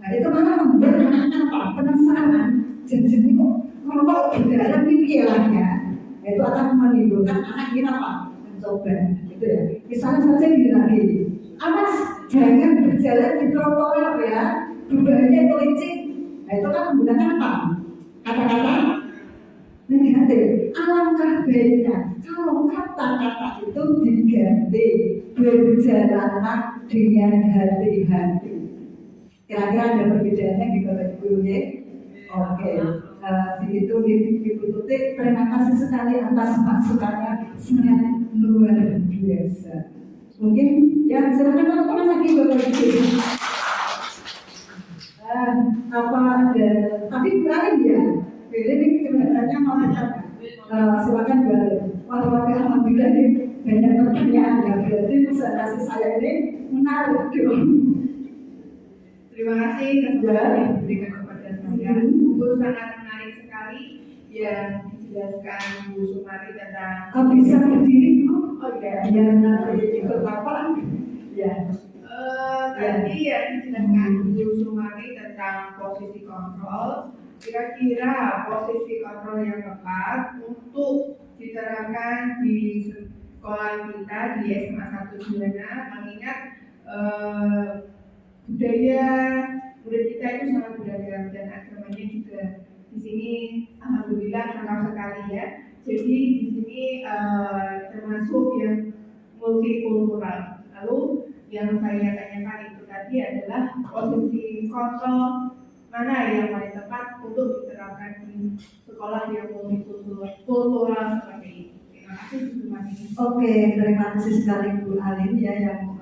Nah itu malah membuat anak-anak penasaran. Jadi kok merokok dilarang pikirannya. Itu akan menimbulkan anak ini apa? Mencoba. Gitu ya. Misalnya saja gini lagi. Awas jangan berjalan di trotoar ya. Bebannya kelinci. Nah itu kan menggunakan apa? Kata-kata negatif. Alangkah baiknya kalau kata-kata itu diganti berjalanlah dengan hati-hati. Kira-kira ada perbedaannya di Bapak Ibu ya? Oke, begitu Ibu Tutik, terima kasih sekali atas masukannya, sangat luar biasa. Mungkin ya silakan teman-teman lagi Bapak Ibu. Apa ada? Tapi berani ya. Ini kebenarannya mau apa? Silakan balik. Warga alhamdulillah ini banyak pertanyaan ya. Berarti presentasi saya ini menarik dong. Terima kasih kesempatan yang diberikan kepada saya. Sungguh sangat menarik sekali yang dijelaskan Bu Sumarni tentang. Bisa berdiri Bu? Oh ya, biar nanti ikut apa? Ya. Tadi yang dijelaskan Bu Sumarni tentang posisi kontrol. Kira-kira posisi kontrol yang tepat untuk diterapkan di sekolah kita di SMA 1 Juwana, mengingat budaya murid kita itu sangat beragam dan agamanya juga di sini alhamdulillah lengkap sekali ya. Jadi di sini termasuk yang multikultural. Lalu yang saya tanyakan itu tadi adalah posisi kontrol mana yang paling tepat untuk diterapkan di sekolah yang multikultural seperti ini. Terima kasih Bu Sumarni. Oke, terima kasih sekali Bu Alin ya yang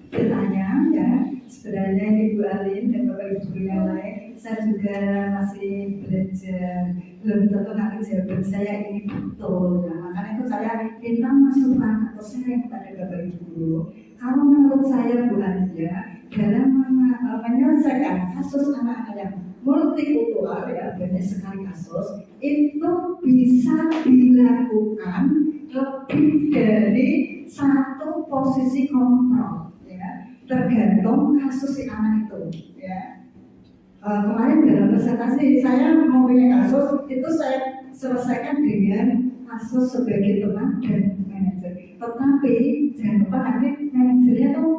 bertanya ya. Sebenarnya Ibu Alin dan Bapak Ibu yang lain, saya juga masih belajar. Belum tentu nanti jawaban saya ini betul ya. Makanya itu saya minta masukan atau sharing kepada Bapak Ibu. Kalau menurut saya Bu Alin ya, dalam menyelesaikan kasus anak-anak yang multikultural ya, banyak sekali kasus itu bisa dilakukan lebih dari satu posisi kontrol ya, tergantung kasus si anak itu ya. Kemarin dalam presentasi saya mempunyai kasus itu saya selesaikan dengan kasus sebagai teman dan manajer. Tetapi jangan lupa nanti manajernya tuh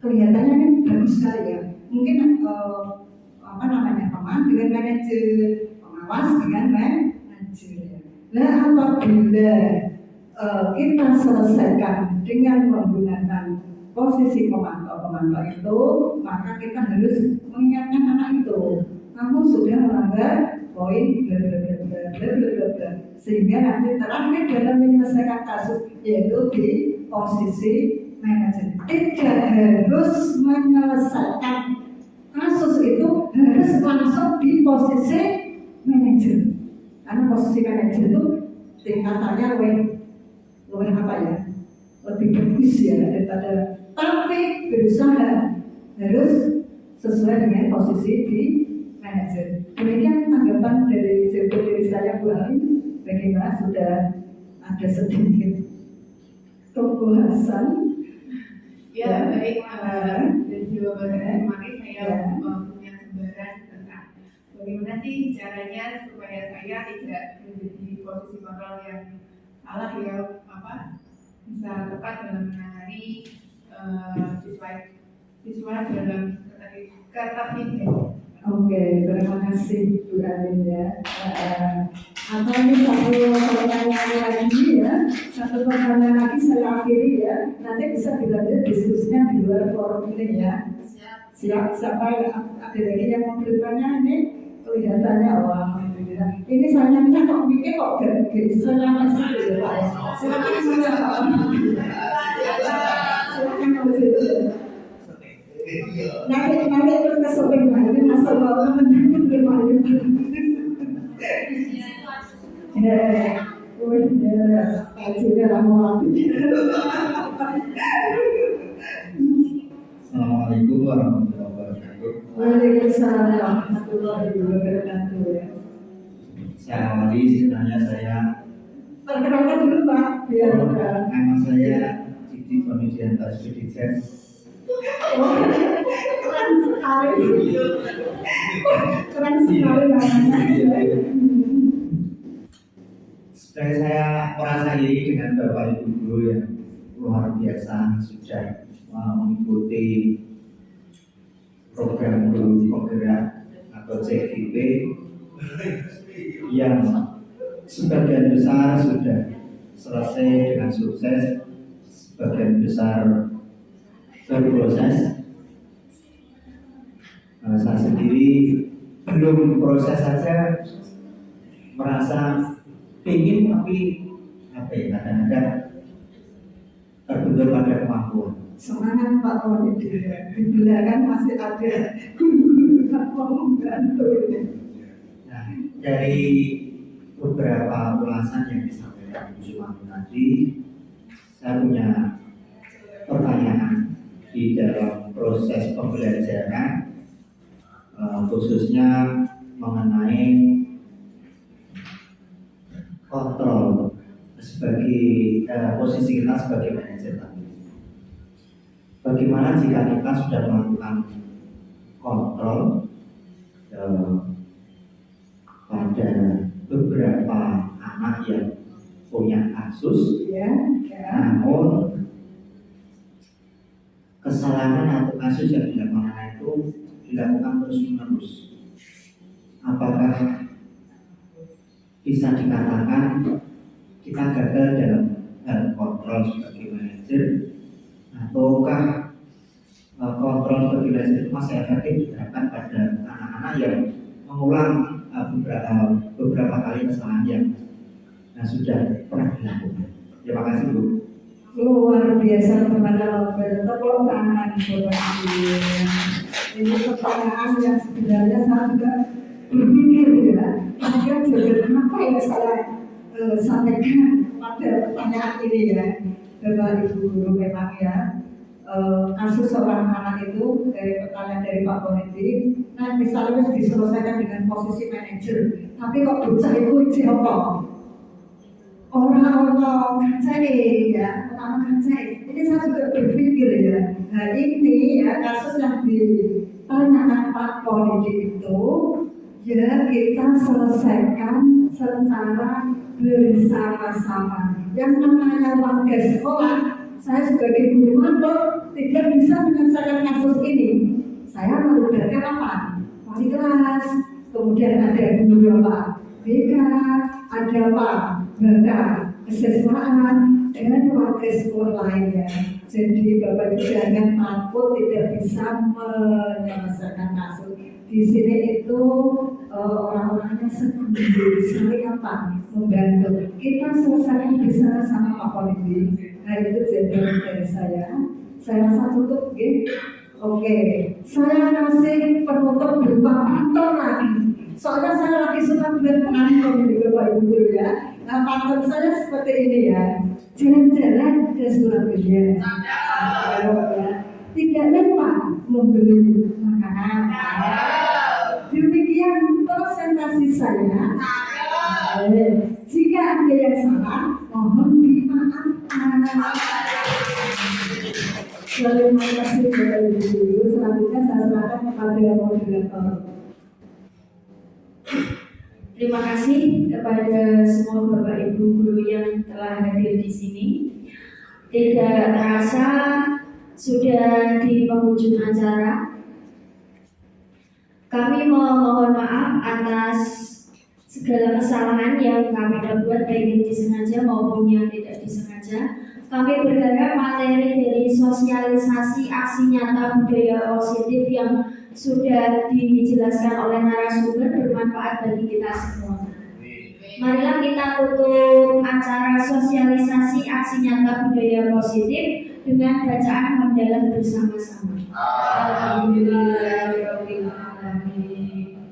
kelihatannya kan bagus sekali ya. Mungkin apa namanya dengan manajer, pengawas dengan manajer. Nah apabila kita selesaikan dengan menggunakan posisi pemantau itu, maka kita harus mengingatkan anak itu, kamu sudah melanggar poin bla bla bla bla bla bla bla, sehingga nanti terakhir dalam menyelesaikan kasus yaitu di posisi manajer. Tidak harus menyelesaikan kasus itu harus langsung di posisi manajer, karena posisi manajer itu tingkatannya lebih apa ya, lebih bagus ya daripada, tapi berusaha harus sesuai dengan posisi di manajer. Demikian tanggapan dari saya Bu Ali. Bagaimana, sudah ada sedikit pembahasan? Ya, baik. Dari Jawa Barat kemarin saya punya gambaran tentang bagaimana sih caranya supaya saya tidak menjadi posisi kontrol yang salah ya, bisa tepat dalam menangani siswa dalam kata feedback. Oke, terima kasih Bu Anin ya. Atau ini satu pertanyaan lagi ya, satu pertanyaan lagi saya akhiri ya. Nanti bisa dilanjut diskusinya di luar forum ini ya. Siap, siapa ada lagi yang mau bertanya ini? Kelihatannya, wah, alhamdulillah. Ini saya kok mikir kok gak saya masih ya Pak ya. Silakan nanti terus ke shopping lagi asal bawa menjemput bermain. Assalamualaikum warahmatullahi wabarakatuh. Waalaikumsalam warahmatullahi wabarakatuh. Saya awali sebenarnya saya perkenalkan dulu Pak, biar nama saya Didi Ponidianto Speditjen. Keren sekali namanya. Sebenarnya saya merasa iri dengan Bapak Ibu guru yang luar biasa sudah mengikuti program guru penggerak atau CGP yang sebagian besar sudah selesai dengan sukses, sebagian besar berproses. Saya sendiri belum proses saja merasa ingin, tapi kadang-kadang terbentur pada kemampuan. Semangat Pak Tony, di belakang masih ada guru-guru yang mau membantu ini. Nah, dari beberapa ulasan yang disampaikan Bu Sumarno tadi, saya punya pertanyaan di dalam proses pembelajaran, khususnya mengenai kontrol sebagai posisi kita sebagai manajer tadi. Bagaimana jika kita sudah melakukan kontrol pada beberapa anak yang punya kasus, namun kesalahan atau kasus yang dilakukan itu dilakukan terus-menerus. Apakah bisa dikatakan kita gagal dalam hal kontrol sebagai manajer, ataukah kontrol sebagai manajer masih efektif diterapkan pada anak-anak yang mengulang beberapa kali kesalahan yang sudah pernah dilakukan? Terima kasih Bu. Luar biasa teman-teman, tepuk tangan Bapak Ibu. Ini pertanyaan yang sebenarnya saya juga berpikir ya, ada jawaban apa yang saya sampaikan pada pertanyaan ini ya, Bapak Ibu guru. Memang ya, kasus seorang anak itu dari pertanyaan dari Pak Bonedi, nah misalnya diselesaikan dengan posisi manajer, tapi kok bocah itu siapa? Orang-orang kancai ya, orang kancai. Ini saya juga berpikir ya, nah ini ya kasus yang ditanyakan Pak Bonedi itu, ya kita selesaikan secara bersama-sama. Yang namanya warga sekolah, saya sebagai guru mandor tidak bisa menyelesaikan kasus ini. Saya melibatkan apa? wali kelas, kemudian ada guru Pak BK, ada Pak Bangga kesiswaan dan wakil sekolah lainnya. Jadi Bapak Ibu jangan takut tidak bisa menyelesaikan kasus. Di sini itu orang-orangnya sendiri saling apa membantu. Kita selesaikan bersama-sama Pak Polisi. Nah itu jadi dari saya. Saya rasa cukup, gitu. Oke, saya kasih penutup berupa pantun lagi. Soalnya saya lagi suka buat pantun juga Pak Ibu ya. Nah pantun saya seperti ini ya. Jalan-jalan ke Surabaya. Tidak lupa membeli makanan. Demikian presentasi saya. Jika ada yang salah, mohon dimaafkan. Terima kasih Bapak Ibu. Selanjutnya saya serahkan kepada moderator. Terima kasih kepada semua Bapak Ibu guru yang telah hadir di sini. Tidak terasa sudah di penghujung acara. Kami mohon maaf atas segala kesalahan yang kami perbuat baik yang disengaja maupun yang tidak disengaja. Kami berharap materi dari sosialisasi aksi nyata budaya positif yang sudah dijelaskan oleh narasumber bermanfaat bagi kita semua. Marilah kita tutup acara sosialisasi aksi nyata budaya positif dengan bacaan hamdalah bersama-sama. Alhamdulillahirabbil alamin.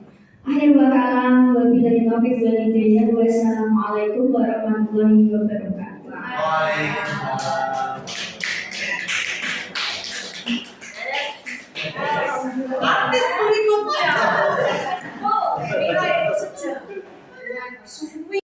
Akhir wa kalam wabillahi taufiq wal hidayah. Wassalamualaikum warahmatullahi wabarakatuh. Waalaikumsalam.